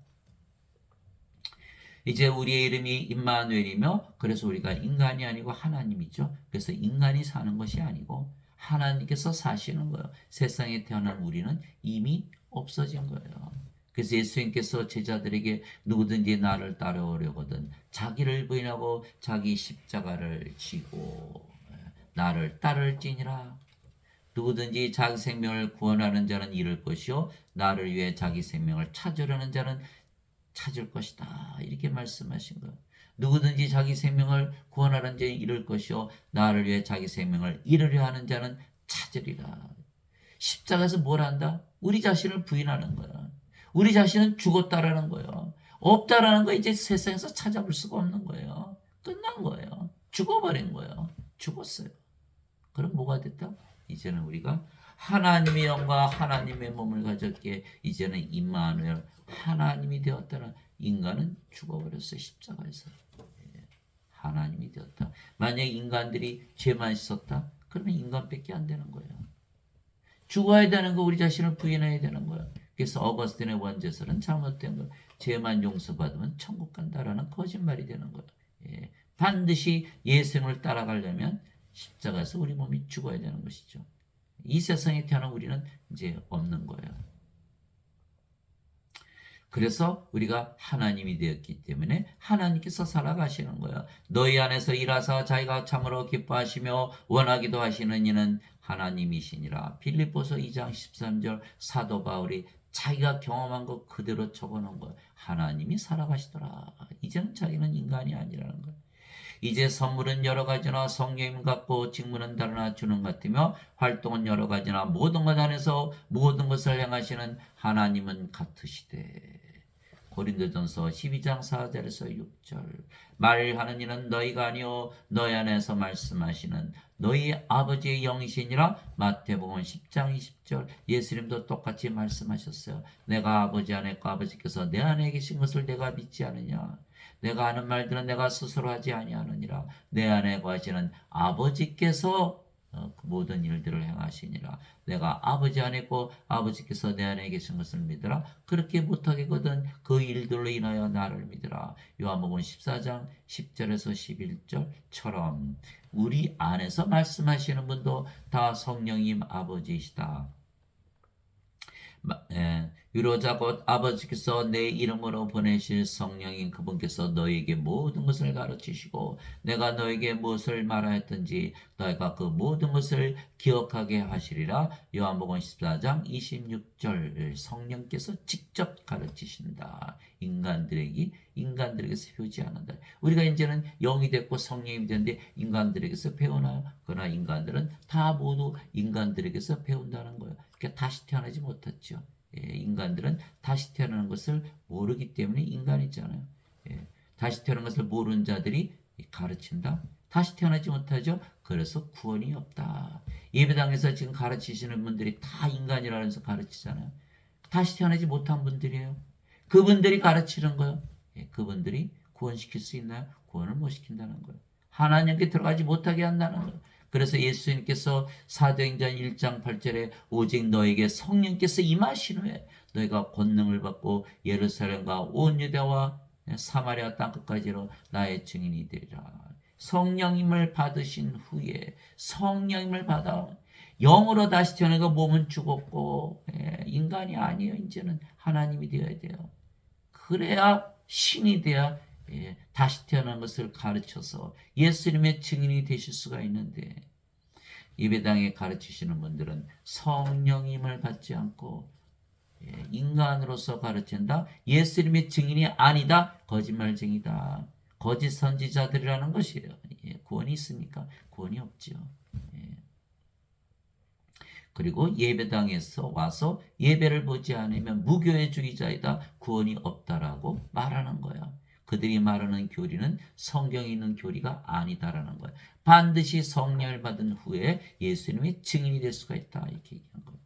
이제 우리의 이름이 임마누엘이며 그래서 우리가 인간이 아니고 하나님이죠. 그래서 인간이 사는 것이 아니고 하나님께서 사시는 거예요. 세상에 태어난 우리는 이미 없어진 거예요. 그래서 예수님께서 제자들에게 누구든지 나를 따라오려거든 자기를 부인하고 자기 십자가를 지고 나를 따를지니라. 누구든지 자기 생명을 구원하는 자는 잃을 것이요 나를 위해 자기 생명을 찾으려는 자는 찾을 것이다. 이렇게 말씀하신 거예요. 누구든지 자기 생명을 구원하는 자는 잃을 것이요 나를 위해 자기 생명을 잃으려 하는 자는 찾으리라. 십자가에서 뭘 한다? 우리 자신을 부인하는 거야. 우리 자신은 죽었다라는 거예요. 없다라는 거 이제 세상에서 찾아볼 수가 없는 거예요. 끝난 거예요. 죽어버린 거예요. 죽었어요. 그럼 뭐가 됐다? 이제는 우리가 하나님의 영과 하나님의 몸을 가졌기에 이제는 임마누엘 하나님이 되었다는 인간은 죽어버렸어요. 십자가에서. 하나님이 되었다. 만약 인간들이 죄만 있었다? 그러면 인간밖에 안 되는 거예요. 죽어야 되는 거 우리 자신을 부인해야 되는 거예요. 그래서 어거스틴의 원제설은 잘못된 거예요. 죄만 용서받으면 천국 간다라는 거짓말이 되는 거예요. 반드시 예수님을 따라가려면 십자가에서 우리 몸이 죽어야 되는 것이죠. 이 세상에 태어난 우리는 이제 없는 거예요. 그래서 우리가 하나님이 되었기 때문에 하나님께서 살아가시는 거예요. 너희 안에서 일하사 자기가 참으로 기뻐하시며 원하기도 하시는 이는 하나님이시니라. 빌립보서 2장 13절 사도 바울이 자기가 경험한 것 그대로 적어놓은 거예요. 하나님이 살아가시더라. 이제는 자기는 인간이 아니라는 거예요. 이제 선물은 여러 가지나 성령님 같고 직무는 다르나 주는 같으며 활동은 여러 가지나 모든 것 안에서 모든 것을 행하시는 하나님은 같으시되. 고린도전서 12장 4절에서 6절 말하는 이는 너희가 아니요 너희 안에서 말씀하시는 너희 아버지의 영이시니라. 마태복음 10장 20절 예수님도 똑같이 말씀하셨어요. 내가 아버지 안에 있고 아버지께서 내 안에 계신 것을 내가 믿지 않느냐. 내가 하는 말들은 내가 스스로 하지 아니하느니라. 내 안에 거하시는 아버지께서 그 모든 일들을 행하시니라. 내가 아버지 안에 있고 아버지께서 내 안에 계신 것을 믿으라. 그렇게 못하겠거든 그 일들로 인하여 나를 믿으라. 요한복음 14장 10절에서 11절처럼 우리 안에서 말씀하시는 분도 다 성령님 아버지이시다. 위로자 곧 아버지께서 내 이름으로 보내실 성령인 그분께서 너에게 모든 것을 가르치시고 내가 너에게 무엇을 말하였든지 너희가 그 모든 것을 기억하게 하시리라. 요한복음 14장 26절 성령께서 직접 가르치신다. 인간들에게서 배우지 않는다. 우리가 이제는 영이 됐고 성령이 됐는데 인간들에게서 배우나요? 그러나 인간들은 다 모두 인간들에게서 배운다는 거예요. 그러니까 다시 태어나지 못했죠. 인간들은 다시 태어나는 것을 모르기 때문에 인간이잖아요. 다시 태어난 것을 모르는 자들이 가르친다. 다시 태어나지 못하죠. 그래서 구원이 없다. 예배당에서 지금 가르치시는 분들이 다 인간이라면서 가르치잖아요. 다시 태어나지 못한 분들이에요. 그분들이 가르치는 거예요. 그분들이 구원시킬 수 있나요? 구원을 못 시킨다는 거예요. 하나님께 들어가지 못하게 한다는 거예요. 그래서 예수님께서 사도행전 1장 8절에 오직 너에게 성령께서 임하신 후에 너희가 권능을 받고 예루살렘과 온 유대와 사마리아 땅 끝까지로 나의 증인이 되리라. 성령님을 받으신 후에 성령님을 받아 영으로 다시 태어나고 몸은 죽었고 인간이 아니에요. 이제는 하나님이 되어야 돼요. 그래야 신이 돼야 다시 태어난 것을 가르쳐서 예수님의 증인이 되실 수가 있는데 예배당에 가르치시는 분들은 성령님을 받지 않고 인간으로서 가르친다. 예수님의 증인이 아니다. 거짓말쟁이다. 거짓 선지자들이라는 것이에요. 구원이 있습니까? 구원이 없지요. 그리고 예배당에서 와서 예배를 보지 않으면 무교의 주의자이다. 구원이 없다라고 말하는 거야. 그들이 말하는 교리는 성경에 있는 교리가 아니다라는 거야. 반드시 성령을 받은 후에 예수님의 증인이 될 수가 있다. 이렇게 얘기한 거야.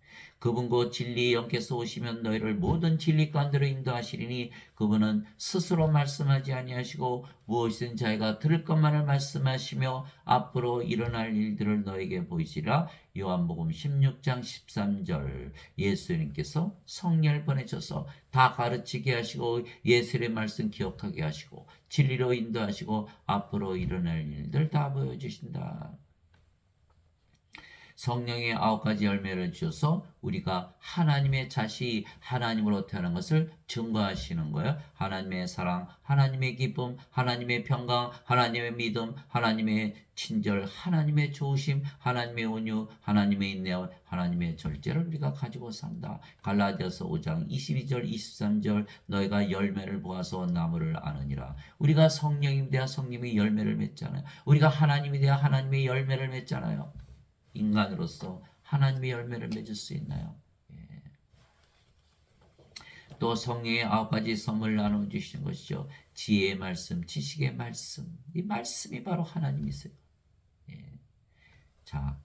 그분 곧 진리의 영께서 오시면 너희를 모든 진리 가운데로 인도하시리니 그분은 스스로 말씀하지 아니하시고 무엇이든 자기가 들을 것만을 말씀하시며 앞으로 일어날 일들을 너에게 보이시라. 요한복음 16장 13절 예수님께서 성령을 보내셔서 다 가르치게 하시고 예수의 말씀 기억하게 하시고 진리로 인도하시고 앞으로 일어날 일들 다 보여주신다. 성령의 9가지 열매를 주셔서 우리가 하나님의 자식, 하나님으로 태어난 것을 증거하시는 거예요. 하나님의 사랑, 하나님의 기쁨, 하나님의 평강, 하나님의 믿음, 하나님의 친절, 하나님의 좋으심, 하나님의 온유, 하나님의 인내, 하나님의 절제를 우리가 가지고 산다. 갈라디아서 5장 22절, 23절 너희가 열매를 보아서 나무를 아느니라. 우리가 성령이 되어 성령의 열매를 맺잖아요. 우리가 하나님이 되어 하나님의 열매를 맺잖아요. 인간으로서 하나님의 열매를 맺을 수 있나요? 또 성령의 9가지 선물을 나눠주시는 것이죠. 지혜의 말씀, 지식의 말씀. 이 말씀이 바로 하나님이세요. 자,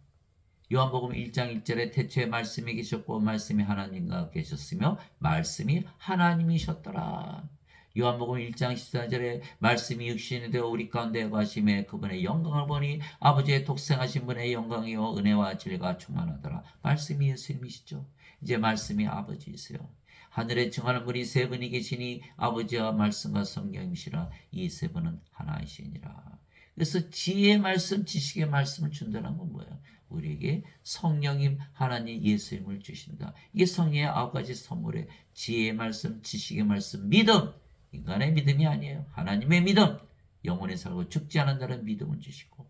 요한복음 1장 1절에 태초에 말씀이 계셨고 말씀이 하나님과 계셨으며 말씀이 하나님이셨더라. 요한복음 1장 14절에 말씀이 육신이 되어 우리 가운데 거하심에 그분의 영광을 보니 아버지의 독생하신 분의 영광이요 은혜와 진리가 충만하더라. 말씀이 예수님이시죠. 이제 말씀이 아버지이세요. 하늘에 증하는 분이 세 분이 계시니 아버지와 말씀과 성령이시라. 이 세 분은 하나이시니라. 그래서 지혜의 말씀, 지식의 말씀을 준다는 건 뭐예요? 우리에게 성령님 하나님 예수님을 주신다. 이게 성령의 9가지 선물에 지혜의 말씀, 지식의 말씀, 믿음. 인간의 믿음이 아니에요. 하나님의 믿음. 영원히 살고 죽지 않는다는 믿음을 주시고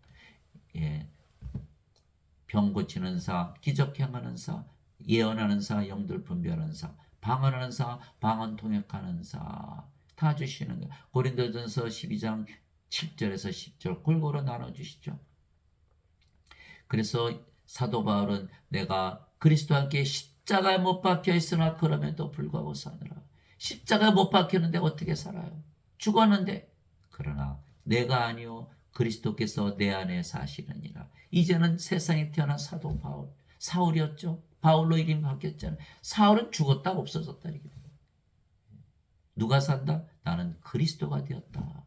병 고치는 사, 기적 행하는 사, 예언하는 사, 영들 분별하는 사, 방언하는 사, 방언 통역하는 사 다 주시는 거예요. 고린도전서 12장 7절에서 10절 골고루 나눠주시죠. 그래서 사도 바울은 내가 그리스도와 함께 십자가에 못 박혀 있으나 그럼에도 불구하고 사느라. 십자가에 못 박혔는데 어떻게 살아요? 죽었는데. 그러나 내가 아니요 그리스도께서 내 안에 사시느니라. 이제는 세상에 태어난 사도 바울. 사울이었죠. 바울로 이름이 바뀌었잖아요. 사울은 죽었다 없어졌다. 누가 산다? 나는 그리스도가 되었다.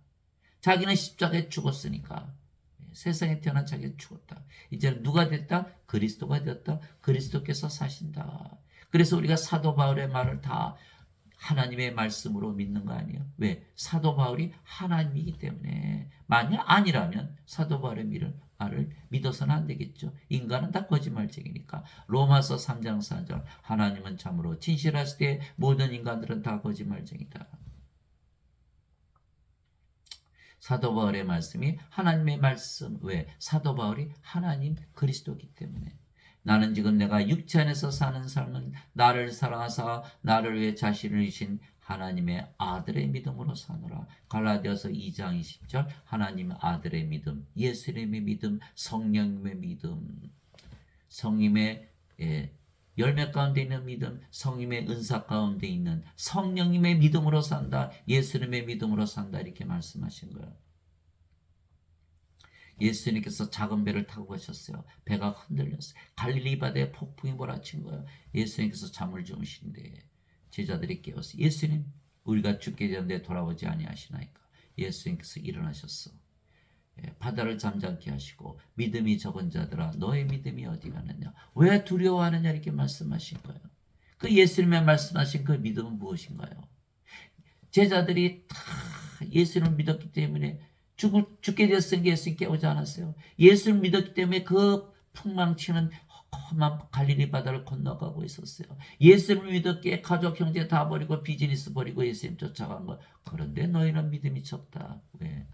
자기는 십자가에 죽었으니까 세상에 태어난 자기는 죽었다. 이제는 누가 됐다? 그리스도가 되었다. 그리스도께서 사신다. 그래서 우리가 사도 바울의 말을 다 하나님의 말씀으로 믿는 거 아니에요? 왜? 사도 바울이 하나님이기 때문에. 만약 아니라면 사도 바울의 말을 믿어서는 안 되겠죠. 인간은 다 거짓말쟁이니까. 로마서 3장 4절 하나님은 참으로 진실하실 때 모든 인간들은 다 거짓말쟁이다. 사도 바울의 말씀이 하나님의 말씀. 왜? 사도 바울이 하나님 그리스도이기 때문에. 나는 지금 내가 육체 안에서 사는 삶은 나를 사랑하사 나를 위해 자신을 주신 하나님의 아들의 믿음으로 사노라. 갈라디아서 2장 20절 하나님 아들의 믿음, 예수님의 믿음, 성령님의 믿음, 성님의 열매 가운데 있는 믿음, 성령의 은사 가운데 있는 성령님의 믿음으로 산다. 예수님의 믿음으로 산다. 이렇게 말씀하신 거예요. 예수님께서 작은 배를 타고 가셨어요. 배가 흔들렸어요. 갈릴리 바다에 폭풍이 몰아친 거예요. 예수님께서 잠을 주무신데 제자들이 깨웠어요. 예수님, 우리가 죽게 되는데 돌아오지 아니하시나이까. 예수님께서 일어나셨어. 바다를 잠잠케 하시고 믿음이 적은 자들아 너의 믿음이 어디 가느냐, 왜 두려워하느냐 이렇게 말씀하신 거예요. 그 예수님의 말씀하신 그 믿음은 무엇인가요? 제자들이 다 예수님을 믿었기 때문에 죽게 되었으니까 예수님 깨우지 않았어요. 예수를 믿었기 때문에 그 풍망치는 험한 갈릴리 바다를 건너가고 있었어요. 예수를 믿었기에 가족 형제 다 버리고 비즈니스 버리고 예수님 쫓아간 거. 그런데 너희는 믿음이 적다. 왜?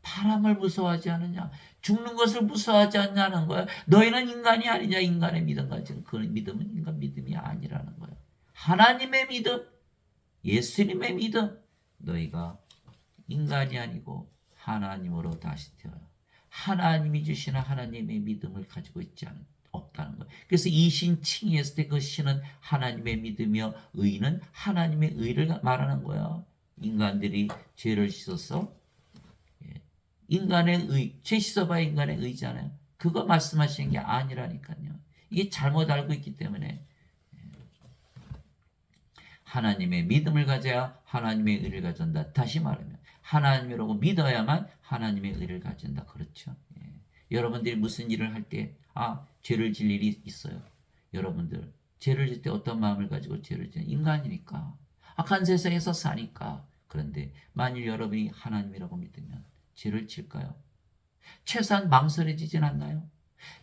바람을 무서워하지 않느냐? 죽는 것을 무서워하지 않냐는 거예요. 너희는 인간이 아니냐? 인간의 믿음 가진 그 믿음은 인간 믿음이 아니라는 거예요. 하나님의 믿음, 예수님의 믿음. 너희가 인간이 아니고 하나님으로 다시 태어나 하나님이 주시는 하나님의 믿음을 가지고 없다는 거예요. 그래서 이 신 칭의했을 때 그 신은 하나님의 믿음이며 의는 하나님의 의를 말하는 거야. 인간들이 죄를 씻어서 인간의 의, 죄 씻어봐야 인간의 의잖아요. 그거 말씀하시는 게 아니라니까요. 이게 잘못 알고 있기 때문에 하나님의 믿음을 가져야 하나님의 의를 가진다. 다시 말하면 하나님이라고 믿어야만 하나님의 의를 가진다. 그렇죠? 여러분들이 무슨 일을 할 때 죄를 질 일이 있어요. 여러분들 죄를 질 때 어떤 마음을 가지고 죄를 지는 인간이니까 악한 세상에서 사니까. 그런데 만일 여러분이 하나님이라고 믿으면 죄를 질까요? 최소한 망설여지진 않나요?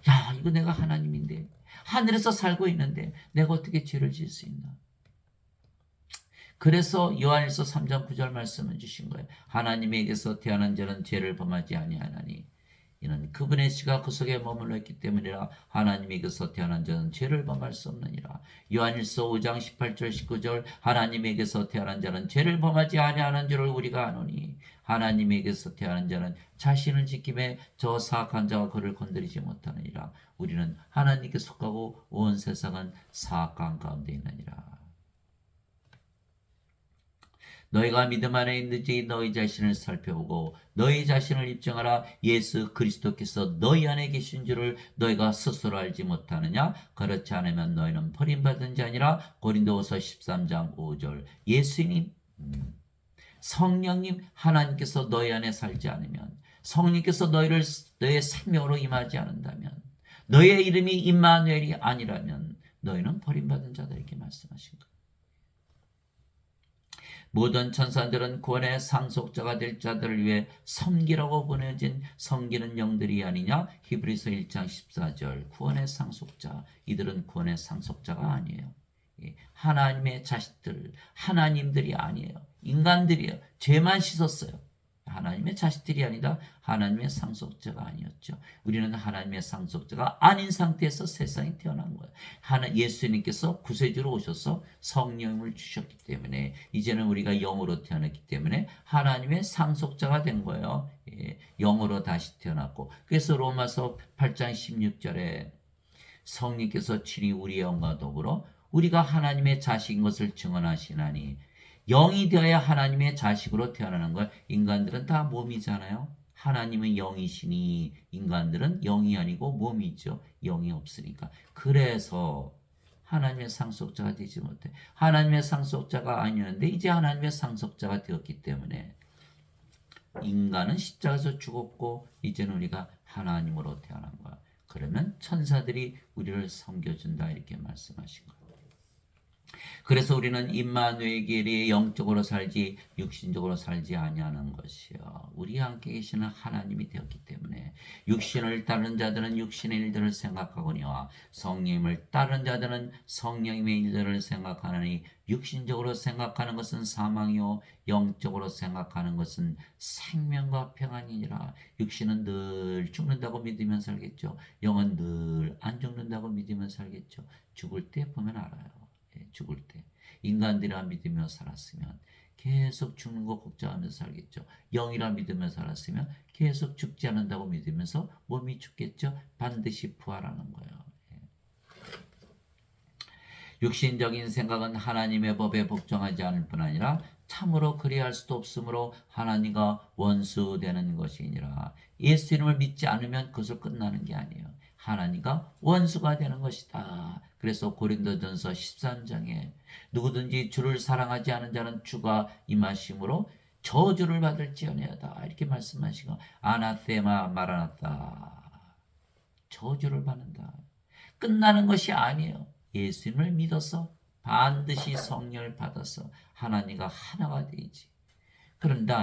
야, 이거 내가 하나님인데 하늘에서 살고 있는데 내가 어떻게 죄를 질 수 있나? 그래서 요한일서 3장 9절 말씀을 주신 거예요. 하나님에게서 태어난 자는 죄를 범하지 아니하나니 이는 그분의 씨가 그 속에 머물러 있기 때문이라. 하나님에게서 태어난 자는 죄를 범할 수 없느니라. 요한일서 5장 18절 19절 하나님에게서 태어난 자는 죄를 범하지 아니하는 줄을 우리가 아노니 하나님에게서 태어난 자는 자신을 지킴에 저 사악한 자가 그를 건드리지 못하느니라. 우리는 하나님께 속하고 온 세상은 사악한 가운데 있느니라. 너희가 믿음 안에 있는지 너희 자신을 살펴보고 너희 자신을 입증하라. 예수 그리스도께서 너희 안에 계신 줄을 너희가 스스로 알지 못하느냐? 그렇지 않으면 너희는 버림받은 자니라. 고린도후서 13장 5절. 예수님, 성령님, 하나님께서 너희 안에 살지 않으면, 성령께서 너의 생명으로 임하지 않는다면, 너의 이름이 임마누엘이 아니라면 너희는 버림받은 자다. 이렇게 말씀하신 거예요. 모든 천사들은 구원의 상속자가 될 자들을 위해 섬기라고 보내진 섬기는 영들이 아니냐? 히브리서 1장 14절. 구원의 상속자, 이들은 구원의 상속자가 아니에요. 하나님의 자식들, 하나님들이 아니에요. 인간들이에요. 죄만 씻었어요. 하나님의 자식들이 아니다. 하나님의 상속자가 아니었죠. 우리는 하나님의 상속자가 아닌 상태에서 세상에 태어난 거예요. 예수님께서 구세주로 오셔서 성령을 주셨기 때문에 이제는 우리가 영으로 태어났기 때문에 하나님의 상속자가 된 거예요. 영으로 다시 태어났고, 그래서 로마서 8장 16절에 성령께서 친히 우리의 영과 더불어 우리가 하나님의 자식인 것을 증언하시나니, 영이 되어야 하나님의 자식으로 태어나는 걸. 인간들은 다 몸이잖아요. 하나님은 영이시니 인간들은 영이 아니고 몸이죠. 영이 없으니까. 그래서 하나님의 상속자가 되지 못해. 하나님의 상속자가 아니었는데 이제 하나님의 상속자가 되었기 때문에 인간은 십자가에서 죽었고 이제는 우리가 하나님으로 태어난 거야. 그러면 천사들이 우리를 섬겨준다. 이렇게 말씀하신 거예요. 그래서 우리는 임마누엘이 영적으로 살지 육신적으로 살지 아니하는 것이요. 우리와 함께 계시는 하나님이 되었기 때문에 육신을 따르는 자들은 육신의 일들을 생각하거니와 성령님을 따르는 자들은 성령님의 일들을 생각하느니 육신적으로 생각하는 것은 사망이요 영적으로 생각하는 것은 생명과 평안이니라. 육신은 늘 죽는다고 믿으면 살겠죠. 영은 늘 안 죽는다고 믿으면 살겠죠. 죽을 때 보면 알아요. 죽을 때 인간들이라 믿으며 살았으면 계속 죽는 거 걱정하면서 살겠죠. 영이라 믿으며 살았으면 계속 죽지 않는다고 믿으면서 몸이 죽겠죠. 반드시 부활하는 거예요. 육신적인 생각은 하나님의 법에 복종하지 않을 뿐 아니라 참으로 그리할 수도 없으므로 하나님과 원수되는 것이니라. 예수 이름을 믿지 않으면 그것을 끝나는 게 아니에요. 하나님과 원수가 되는 것이다. 그래서 고린도전서 13장에 누구든지 주를 사랑하지 않은 자는 주가 임하심으로 저주를 받을지어내어다 이렇게 말씀하시고 아나테마 마라나타 저주를 받는다. 끝나는 것이 아니에요. 예수님을 믿어서 반드시 성령을 받아서 하나님과 하나가 되지. 그런데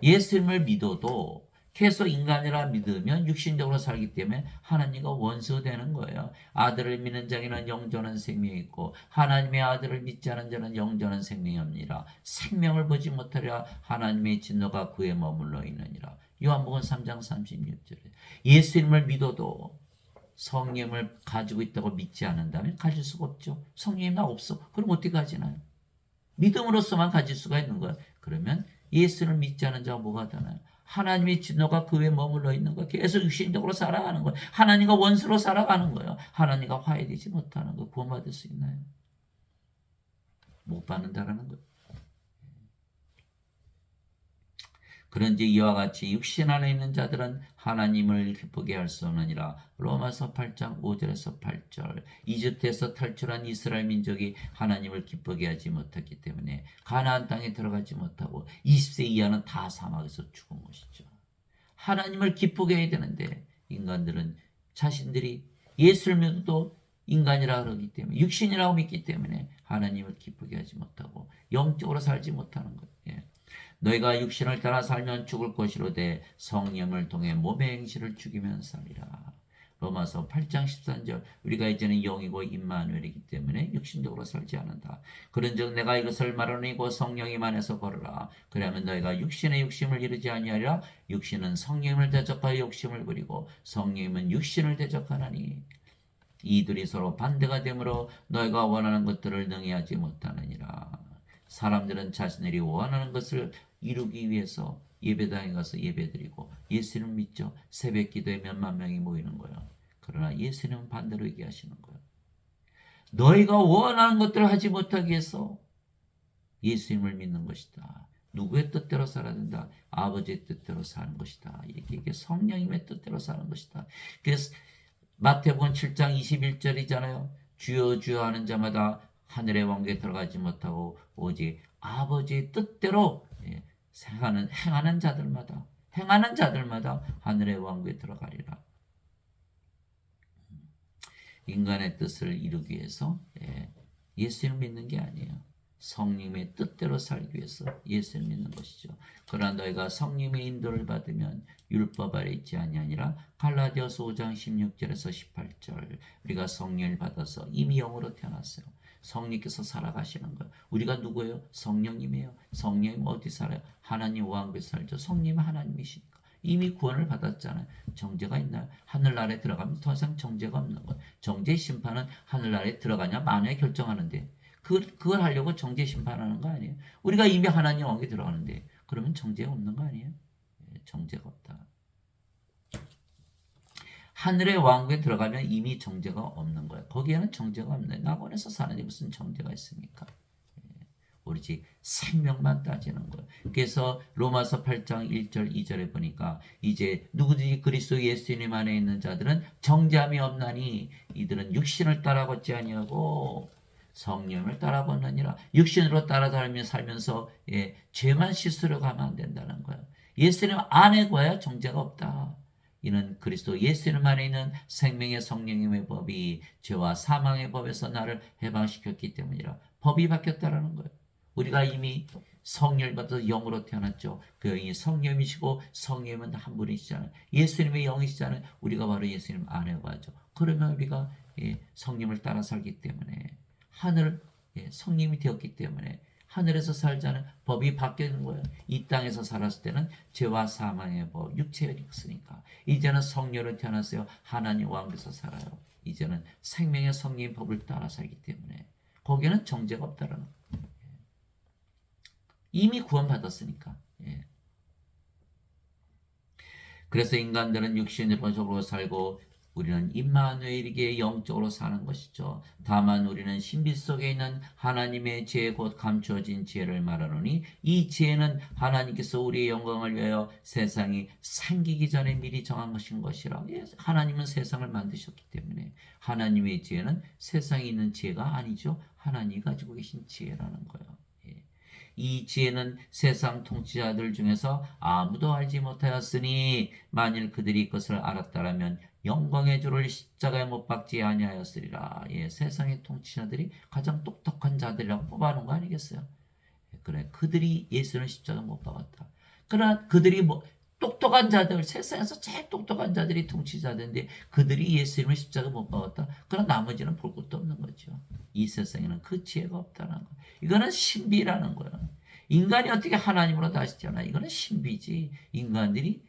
예수님을 믿어도 계속 인간이라 믿으면 육신적으로 살기 때문에 하나님과 원수되는 거예요. 아들을 믿는 자에게는 영존한 생명이 있고 하나님의 아들을 믿지 않은 자는 영존한 생명이 없느니라. 생명을 보지 못하리라. 하나님의 진노가 그에 머물러 있느니라. 요한복음 3장 36절에 예수님을 믿어도 성령을 가지고 있다고 믿지 않는다면 가질 수가 없죠. 성령이 나 없어. 그럼 어떻게 가지나요? 믿음으로서만 가질 수가 있는 거예요. 그러면 예수를 믿지 않은 자가 뭐가 되나요? 하나님의 진노가 그 위에 머물러 있는 거예요. 계속 육신적으로 살아가는 거예요. 하나님과 원수로 살아가는 거예요. 하나님과 화해되지 못하는 거 구원받을 수 있나요? 못 받는다라는 거예요. 그런지 이와 같이 육신 안에 있는 자들은 하나님을 기쁘게 할 수 없느니라. 로마서 8장 5절에서 8절. 이집트에서 탈출한 이스라엘 민족이 하나님을 기쁘게 하지 못했기 때문에 가나안 땅에 들어가지 못하고 20세 이하는 다 사막에서 죽은 것이죠. 하나님을 기쁘게 해야 되는데 인간들은 자신들이 예수를 믿어도 인간이라 그러기 때문에 육신이라고 믿기 때문에 하나님을 기쁘게 하지 못하고 영적으로 살지 못하는 거예요. 예. 너희가 육신을 따라 살면 죽을 것이로되 성령을 통해 몸의 행실을 죽이면 살리라. 로마서 8장 13절. 우리가 이제는 영이고 임마누엘이기 때문에 육신적으로 살지 않는다. 그런즉 내가 이것을 말하노니 곧 성령이 만에서 걸으라. 그러면 너희가 육신의 욕심을 이루지 아니하리라. 육신은 성령을 대적하여 욕심을 부리고 성령은 육신을 대적하나니 이들이 서로 반대가 되므로 너희가 원하는 것들을 능히 하지 못하느니라. 사람들은 자신들이 원하는 것을 이루기 위해서 예배당에 가서 예배드리고 예수님을 믿죠. 새벽 기도에 몇만 명이 모이는 거예요. 그러나 예수님은 반대로 얘기하시는 거예요. 너희가 원하는 것들을 하지 못하기 위해서 예수님을 믿는 것이다. 누구의 뜻대로 살아야 된다? 아버지의 뜻대로 사는 것이다. 이게 성령님의 뜻대로 사는 것이다. 그래서 마태복음 7장 21절이잖아요. 주여 주여 하는 자마다 하늘의 왕국에 들어가지 못하고 오직 아버지의 뜻대로 행하는 자들마다 하늘의 왕국에 들어가리라. 인간의 뜻을 이루기 위해서 예수를 믿는 게 아니에요. 성령의 뜻대로 살기 위해서 예수를 믿는 것이죠. 그러나 너희가 성령의 인도를 받으면 율법 아래 있지 아니하니라. 갈라디아서 5장 16절에서 18절. 우리가 성령을 받아서 이미 영으로 태어났어요. 성령께서 살아가시는 거예요. 우리가 누구예요? 성령님이에요. 성령님 어디 살아요? 하나님 왕국에 살죠. 성령님은 하나님이시니까. 이미 구원을 받았잖아요. 정죄가 있나요? 하늘나라에 들어가면 더 이상 정죄가 없는 거예요. 정죄 심판은 하늘나라에 들어가냐 마냐에 결정하는데 그걸 하려고 정죄 심판하는 거 아니에요? 우리가 이미 하나님 왕국에 들어가는데 그러면 정죄가 없는 거 아니에요? 정죄가 없다. 하늘의 왕국에 들어가면 이미 정죄가 없는 거예요. 거기에는 정죄가 없네. 낙원에서 사는데 무슨 정죄가 있습니까? 오로지 생명만 따지는 거예요. 그래서 로마서 8장 1절 2절에 보니까 이제 누구든지 그리스도 예수님 안에 있는 자들은 정죄함이 없나니 이들은 육신을 따라 걷지 아니하고 성령을 따라 걷느니라. 육신으로 따라다니며 살면서 죄만 씻으려 가면 안 된다는 거예요. 예수님 안에 거야 정죄가 없다. 이는 그리스도 예수님 안에 있는 생명의 성령님의 법이 죄와 사망의 법에서 나를 해방시켰기 때문이라. 법이 바뀌었다라는 거예요. 우리가 이미 성령을 받아서 영으로 태어났죠. 그 영이 성령이시고 성령은 한 분이시잖아요. 예수님의 영이시잖아요. 우리가 바로 예수님 안에 가죠. 그러면 우리가 성령을 따라 살기 때문에 하늘 성령이 되었기 때문에 하늘에서 살자는 법이 바뀌는 거예요. 이 땅에서 살았을 때는 죄와 사망의 법, 육체가 있으니까 이제는 성령으로 태어났어요. 하나님 왕국에서 살아요. 이제는 생명의 성령의 법을 따라 살기 때문에 거기에는 정죄가 없다라는 거예요. 이미 구원받았으니까. 그래서 인간들은 육신으로 살고 우리는 임마누엘에게 영적으로 사는 것이죠. 다만 우리는 신비 속에 있는 하나님의 지혜 곧 감추어진 지혜를 말하노니 이 지혜는 하나님께서 우리의 영광을 위하여 세상이 생기기 전에 미리 정한 것이라. 하나님은 세상을 만드셨기 때문에 하나님의 지혜는 세상에 있는 지혜가 아니죠. 하나님이 가지고 계신 지혜라는 거예요. 이 지혜는 세상 통치자들 중에서 아무도 알지 못하였으니 만일 그들이 그것을 알았다라면 영광의 주를 십자가에 못 박지 아니하였으리라. 세상의 통치자들이 가장 똑똑한 자들이라고 뽑아놓은 거 아니겠어요? 그래, 그들이 예수는 십자가 못 박았다. 그러나 그들이 똑똑한 자들, 세상에서 제일 똑똑한 자들이 통치자들인데 그들이 예수님을 십자가 못 박았다. 그러나 나머지는 볼 것도 없는 거죠. 이 세상에는 그 지혜가 없다는 거. 이거는 신비라는 거예요. 인간이 어떻게 하나님으로 다시 태어나? 이거는 신비지. 인간들이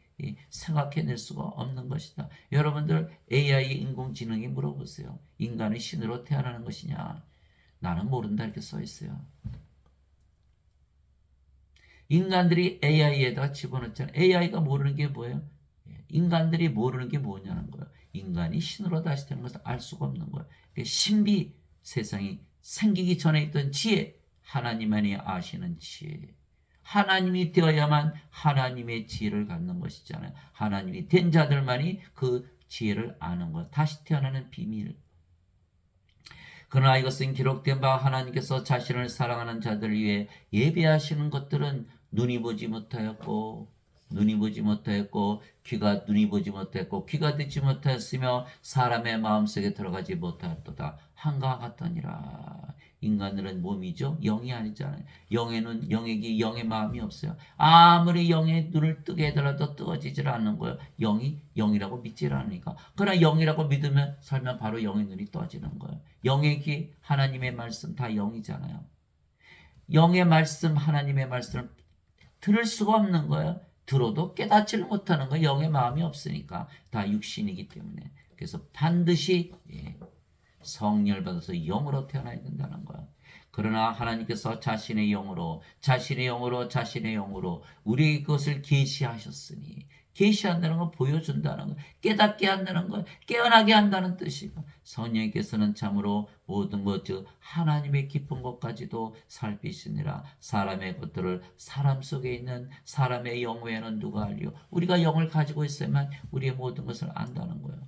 생각해낼 수가 없는 것이다. 여러분들 AI 인공지능에 물어보세요. 인간이 신으로 태어나는 것이냐? 나는 모른다 이렇게 써 있어요. 인간들이 AI에다가 집어넣잖아요. AI가 모르는 게 뭐예요? 인간들이 모르는 게 뭐냐는 거예요. 인간이 신으로 다시 되는 것을 알 수가 없는 거예요. 신비, 세상이 생기기 전에 있던 지혜, 하나님만이 아시는 지혜. 하나님이 되어야만 하나님의 지혜를 갖는 것이잖아요. 하나님이 된 자들만이 그 지혜를 아는 것. 다시 태어나는 비밀. 그러나 이것은 기록된 바 하나님께서 자신을 사랑하는 자들을 위해 예배하시는 것들은 눈이 보지 못하였고 귀가 눈이 보지 못했고 귀가 듣지 못하였으며 사람의 마음속에 들어가지 못하였도다. 한가 같더니라. 인간들은 몸이죠. 영이 아니잖아요. 영에는 영의 마음이 없어요. 아무리 영의 눈을 뜨게 해더라도 뜨거지질 않는 거예요. 영이 영이라고 믿질 않으니까. 그러나 영이라고 믿으면 살면 바로 영의 눈이 떠지는 거예요. 영의 귀, 하나님의 말씀 다 영이잖아요. 영의 말씀, 하나님의 말씀을 들을 수가 없는 거예요. 들어도 깨닫지를 못하는 거예요. 영의 마음이 없으니까. 다 육신이기 때문에. 그래서 반드시 성령을 받아서 영으로 태어나야 된다는 거야. 그러나 하나님께서 자신의 영으로 우리에게 그것을 계시하셨으니, 계시한다는 건 보여준다는 거, 깨닫게 한다는 거, 깨어나게 한다는 뜻이고, 성령께서는 참으로 모든 것, 즉 하나님의 깊은 것까지도 살피시니라. 사람의 것들을 사람 속에 있는 사람의 영 외에는 누가 알리요? 우리가 영을 가지고 있어야만 우리의 모든 것을 안다는 거예요.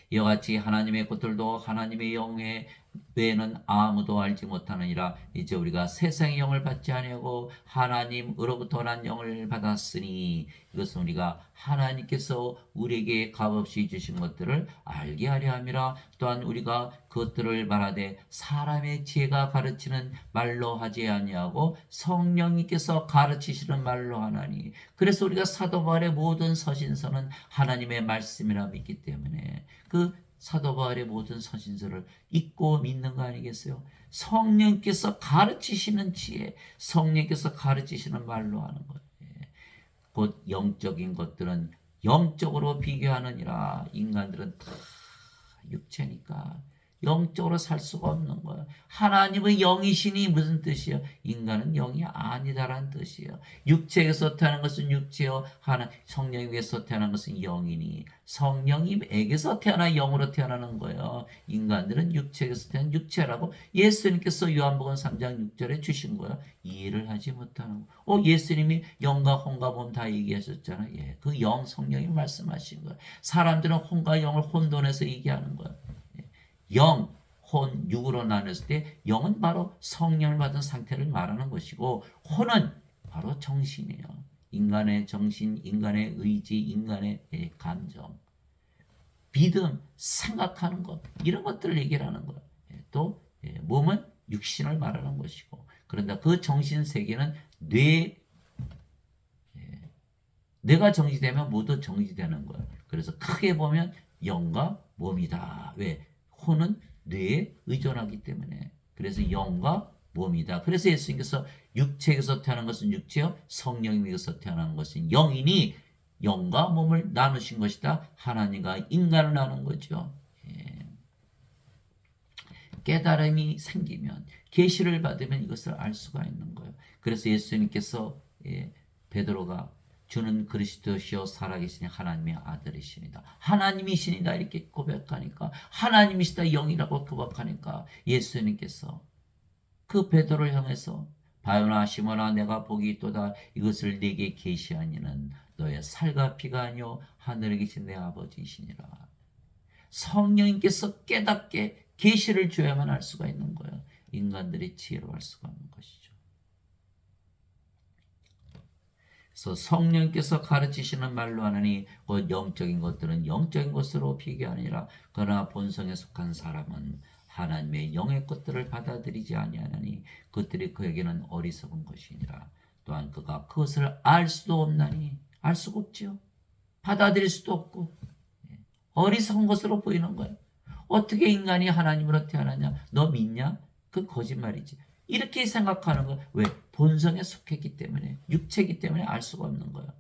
이와 같이 하나님의 것들도 하나님의 영 외에는 아무도 알지 못하느니라. 이제 우리가 세상의 영을 받지 아니하고 하나님으로부터 난 영을 받았으니 이것은 우리가 하나님께서 우리에게 값없이 주신 것들을 알게 하려 함이라. 또한 우리가 그것들을 말하되 사람의 지혜가 가르치는 말로 하지 아니하고 성령님께서 가르치시는 말로 하나니. 그래서 우리가 사도 바울의 모든 서신서는 하나님의 말씀이라 믿기 때문에 그 사도 바울의 모든 서신서를 읽고 믿는 거 아니겠어요? 성령께서 가르치시는 지혜, 성령께서 가르치시는 말로 하는 것. 곧 영적인 것들은 영적으로 비교하느니라. 인간들은 다 육체니까 영적으로 살 수가 없는 거예요. 하나님의 영이시니 무슨 뜻이에요? 인간은 영이 아니다라는 뜻이에요. 육체에서 태어난 것은 육체요, 성령에게서 태어난 것은 영이니 성령님에게서 태어나 영으로 태어나는 거예요. 인간들은 육체에서 태어난 육체라고 예수님께서 요한복음 3장 6절에 주신 거예요. 이해를 하지 못하는 거. 예수님이 영과 혼과 몸 다 얘기하셨잖아요. 그 영, 성령이 말씀하신 거예요. 사람들은 혼과 영을 혼돈해서 얘기하는 거예요. 영, 혼, 육으로 나눴을 때 영은 바로 성령을 받은 상태를 말하는 것이고 혼은 바로 정신이에요. 인간의 정신, 인간의 의지, 인간의 감정, 믿음, 생각하는 것, 이런 것들을 얘기하는 거예요. 또 몸은 육신을 말하는 것이고, 그런데 그 정신 세계는 뇌가 정지되면 모두 정지되는 거예요. 그래서 크게 보면 영과 몸이다. 왜? 혼은 뇌에 의존하기 때문에. 그래서 영과 몸이다. 그래서 예수님께서 육체에서 태어난 것은 육체요, 성령에게서 태어난 것은 영이니 영과 몸을 나누신 것이다. 하나님과 인간을 나눈 거죠. 깨달음이 생기면, 계시를 받으면 이것을 알 수가 있는 거예요. 그래서 예수님께서 베드로가 주는 그리스도시요 살아계신 하나님의 아들이시니다. 하나님이시니다 이렇게 고백하니까, 하나님이시다 영이라고 고백하니까 예수님께서 그 베드로를 향해서 바요나 시몬아 내가 복이 있도다 이것을 네게 계시한 이는 너의 살과 피가 아니요 하늘에 계신 내 아버지이시니라. 성령님께서 깨닫게 계시를 줘야만 알 수가 있는 거예요. 인간들이 지혜로 할 수가 없는 것이죠. 그래서 성령께서 가르치시는 말로 하느니 곧 영적인 것들은 영적인 것으로 비교가 아니라 그러나 본성에 속한 사람은 하나님의 영의 것들을 받아들이지 아니하나니 그들이 그에게는 어리석은 것이니라. 또한 그가 그것을 알 수도 없나니 알 수가 없지요. 받아들일 수도 없고 어리석은 것으로 보이는 거예요. 어떻게 인간이 하나님으로 태어나냐? 너 믿냐? 그건 거짓말이지. 이렇게 생각하는 거예요. 왜? 본성에 속했기 때문에, 육체이기 때문에 알 수가 없는 거예요.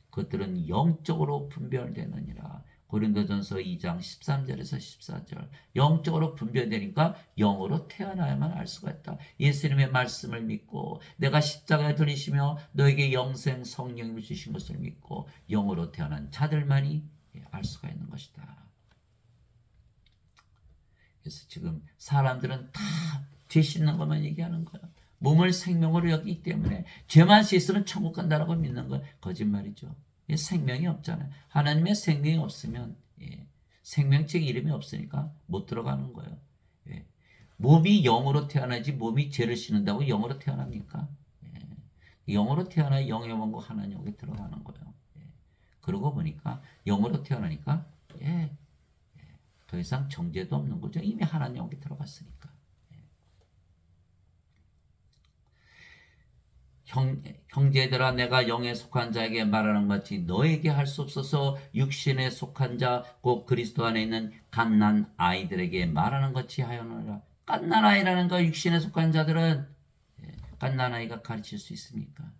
그것들은 영적으로 분별되느니라. 고린도전서 2장 13절에서 14절. 영적으로 분별되니까 영으로 태어나야만 알 수가 있다. 예수님의 말씀을 믿고 내가 십자가에 들이시며 너에게 영생 성령을 주신 것을 믿고 영으로 태어난 자들만이 알 수가 있는 것이다. 그래서 지금 사람들은 다 죄 씻는 것만 얘기하는 거야. 몸을 생명으로 여기기 때문에 죄만 씻으면 천국 간다라고 믿는 거 거짓말이죠. 생명이 없잖아요. 하나님의 생명이 없으면 생명책 이름이 없으니까 못 들어가는 거예요. 몸이 영으로 태어나지 몸이 죄를 씻는다고 영으로 태어납니까? 영으로 태어나야 영의 원국 하나님에게 들어가는 거예요. 그러고 보니까 영으로 태어나니까 더 이상 정죄도 없는 거죠. 이미 하나님에게 들어갔으니까. 형제들아 내가 영에 속한 자에게 말하는 것 같이 너에게 할 수 없어서 육신에 속한 자 곧 그리스도 안에 있는 갓난 아이들에게 말하는 것 같이 하여노라. 갓난 아이라는 거 육신에 속한 자들은 갓난 아이가 가르칠 수 있습니까?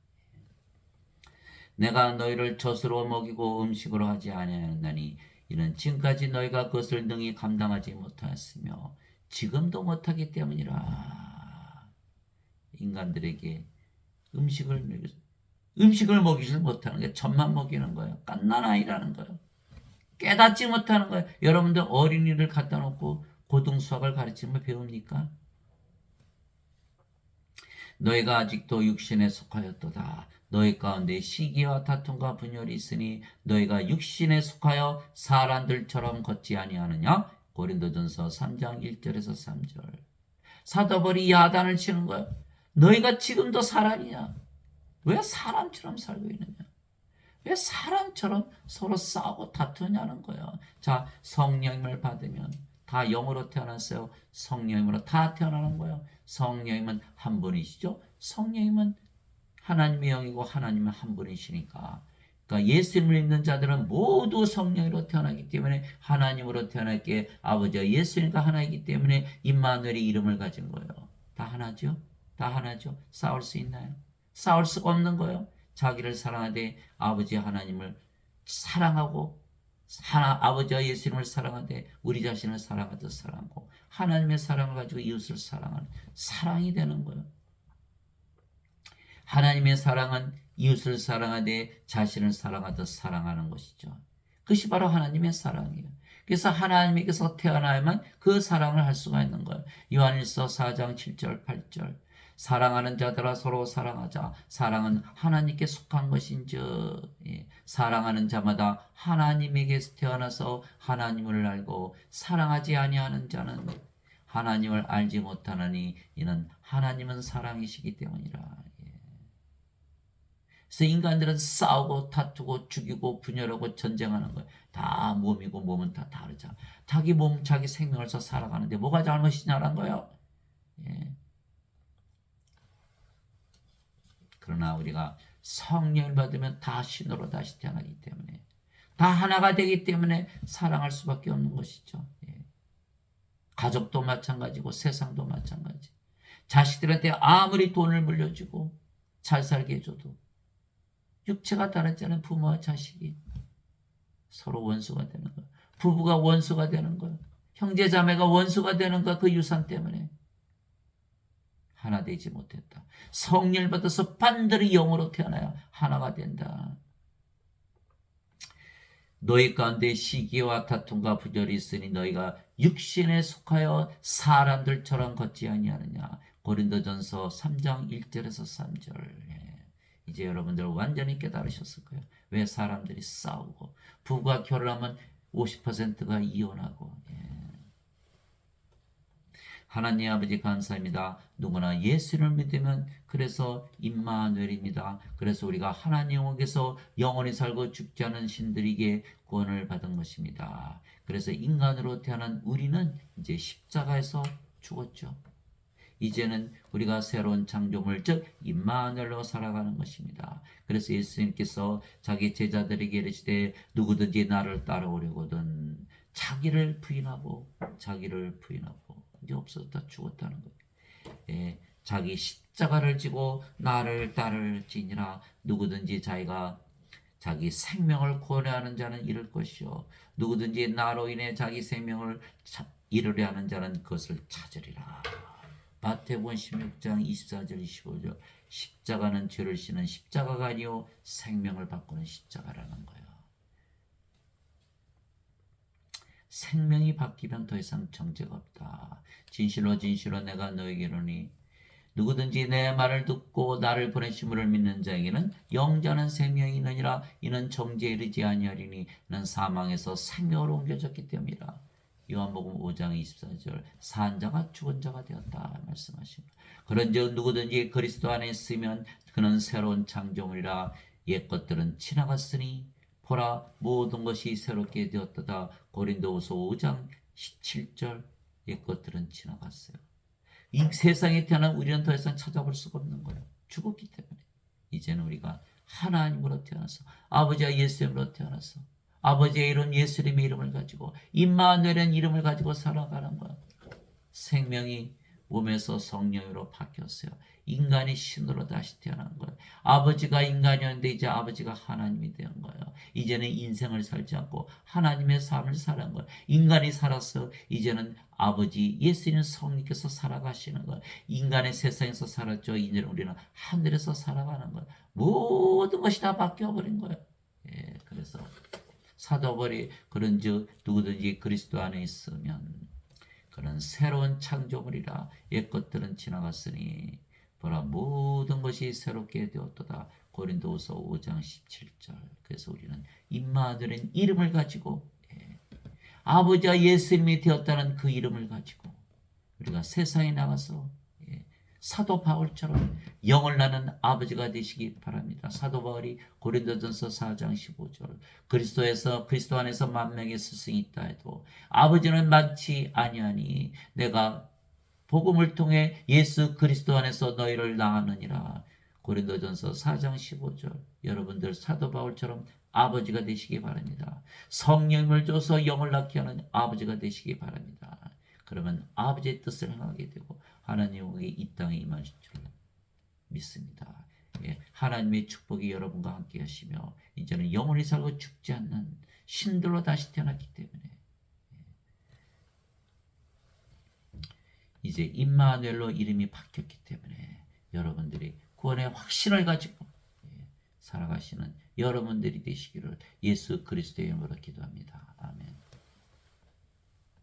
내가 너희를 젖으로 먹이고 음식으로 하지 아니하였나니 이는 지금까지 너희가 그것을 능히 감당하지 못하였으며 지금도 못하기 때문이라. 인간들에게 음식을 먹이질 못하는 게 젖만 먹이는 거예요. 갓난아이라는 거예요. 깨닫지 못하는 거예요. 여러분들 어린이를 갖다 놓고 고등수학을 가르치면 배웁니까? 너희가 아직도 육신에 속하였도다. 너희 가운데 시기와 다툼과 분열이 있으니 너희가 육신에 속하여 사람들처럼 걷지 아니하느냐? 고린도전서 3장 1절에서 3절. 사도 바울이 야단을 치는 거예요. 너희가 지금도 사람이냐? 왜 사람처럼 살고 있느냐? 왜 사람처럼 서로 싸우고 다투냐는 거예요. 자, 성령님을 받으면 다 영으로 태어났어요. 성령님으로 다 태어나는 거예요. 성령님은 한 분이시죠. 성령님은 하나님의 영이고 하나님은 한 분이시니까. 그러니까 예수님을 믿는 자들은 모두 성령으로 태어나기 때문에 하나님으로 태어났기에 아버지와 예수님과 하나이기 때문에 임마누엘의 이름을 가진 거예요. 다 하나죠? 다 하나죠. 싸울 수 있나요? 싸울 수가 없는 거예요. 자기를 사랑하되 아버지 하나님을 사랑하고 아버지와 예수님을 사랑하되 우리 자신을 사랑하듯 사랑하고 하나님의 사랑을 가지고 이웃을 사랑하는 사랑이 되는 거예요. 하나님의 사랑은 이웃을 사랑하되 자신을 사랑하듯 사랑하는 것이죠. 그것이 바로 하나님의 사랑이에요. 그래서 하나님께서 태어나야만 그 사랑을 할 수가 있는 거예요. 요한일서 4장 7절 8절. 사랑하는 자들아 서로 사랑하자. 사랑은 하나님께 속한 것인즉 사랑하는 자마다 하나님에게서 태어나서 하나님을 알고 사랑하지 아니하는 자는 하나님을 알지 못하느니 이는 하나님은 사랑이시기 때문이라. 그래서 인간들은 싸우고 다투고 죽이고 분열하고 전쟁하는 거예요. 다 몸이고 몸은 다 다르잖아. 자기 몸 자기 생명을 써 살아가는데 뭐가 잘못이냐는 거예요. 그러나 우리가 성령을 받으면 다 신으로 다시 태어나기 때문에 다 하나가 되기 때문에 사랑할 수밖에 없는 것이죠. 가족도 마찬가지고 세상도 마찬가지. 자식들한테 아무리 돈을 물려주고 잘 살게 해줘도 육체가 다르잖아요. 부모와 자식이 서로 원수가 되는 거예요. 부부가 원수가 되는 거예요. 형제 자매가 원수가 되는 거예요. 그 유산 때문에. 하나 되지 못했다. 성령을 받아서 반드시 영으로 태어나야 하나가 된다. 너희 가운데 시기와 다툼과 부절이 있으니 너희가 육신에 속하여 사람들처럼 걷지 아니하느냐. 고린도전서 3장 1절에서 3절. 이제 여러분들 완전히 깨달으셨을 거예요. 왜 사람들이 싸우고 부부가 결혼하면 50%가 이혼하고. 하나님 아버지 감사합니다. 누구나 예수를 믿으면 그래서 임마누엘입니다. 그래서 우리가 하나님에게서 영원히 살고 죽지 않은 신들에게 구원을 받은 것입니다. 그래서 인간으로 태어난 우리는 이제 십자가에서 죽었죠. 이제는 우리가 새로운 창조물 즉 임마누엘로 살아가는 것입니다. 그래서 예수님께서 자기 제자들에게 이르시되 누구든지 나를 따라오려거든 자기를 부인하고 이제 없어졌다 죽었다는 거예요. 자기 십자가를 지고 나를 따를지니라. 누구든지 자기 생명을 구원하는 자는 잃을 것이요 누구든지 나로 인해 자기 생명을 잃으려 하는 자는 그것을 찾으리라. 마태복음 16장 24절 25절. 십자가는 죄를 씻는 십자가가 아니요 생명을 바꾸는 십자가라는 거예요. 생명이 바뀌면 더 이상 정죄가 없다. 진실로 진실로 내가 너에게 이르노니 누구든지 내 말을 듣고 나를 보내심을 믿는 자에게는 영원한 생명이 있느니라. 이는 정죄에 이르지 아니하리니 이는 사망에서 생명으로 옮겨졌기 때문이라. 요한복음 5장 24절. 산 자가 죽은 자가 되었다 말씀하십니다. 그런즉 누구든지 그리스도 안에 있으면 그는 새로운 창조물이라. 옛 것들은 지나갔으니 보라 모든 것이 새롭게 되었도다. 고린도후서 5장 17절. 옛 것들은 지나갔어요. 이 세상에 태어난 우리는 더 이상 찾아볼 수가 없는 거예요. 죽었기 때문에. 이제는 우리가 하나님으로 태어나서 아버지와 예수님으로 태어나서 아버지의 이름 예수님의 이름을 가지고 임마누엘의 이름을 가지고 살아가는 거예요. 생명이 몸에서 성령으로 바뀌었어요. 인간이 신으로 다시 태어난 거예요. 아버지가 인간이었는데 이제 아버지가 하나님이 된 거예요. 이제는 인생을 살지 않고 하나님의 삶을 사는 거예요. 인간이 살아서 이제는 아버지 예수님 성령께서 살아가시는 거예요. 인간의 세상에서 살았죠. 이제는 우리는 하늘에서 살아가는 거예요. 모든 것이 다 바뀌어버린 거예요. 그래서 사도벌이 그런즉 누구든지 그리스도 안에 있으면 그는 새로운 창조물이라. 옛 것들은 지나갔으니 보라 모든 것이 새롭게 되었도다. 고린도후서 5장 17절. 그래서 우리는 임마누엘의 이름을 가지고 아버지와 예수님이 되었다는 그 이름을 가지고 우리가 세상에 나가서 사도 바울처럼 영을 나는 아버지가 되시기 바랍니다. 사도 바울이 고린도전서 4장 15절. 그리스도 안에서 만명의 스승이 있다 해도 아버지는 많지 아니하니 내가 복음을 통해 예수 그리스도 안에서 너희를 낳았느니라. 고린도전서 4장 15절. 여러분들 사도 바울처럼 아버지가 되시기 바랍니다. 성령을 줘서 영을 낳게 하는 아버지가 되시기 바랍니다. 그러면 아버지의 뜻을 행하게 되고 하나님의 이 땅에 임하실 줄 믿습니다. 하나님의 축복이 여러분과 함께 하시며 이제는 영원히 살고 죽지 않는 신들로 다시 태어났기 때문에 이제 임마누엘로 이름이 바뀌었기 때문에 여러분들이 구원의 확신을 가지고 살아가시는 여러분들이 되시기를 예수 그리스도의 이름으로 기도합니다.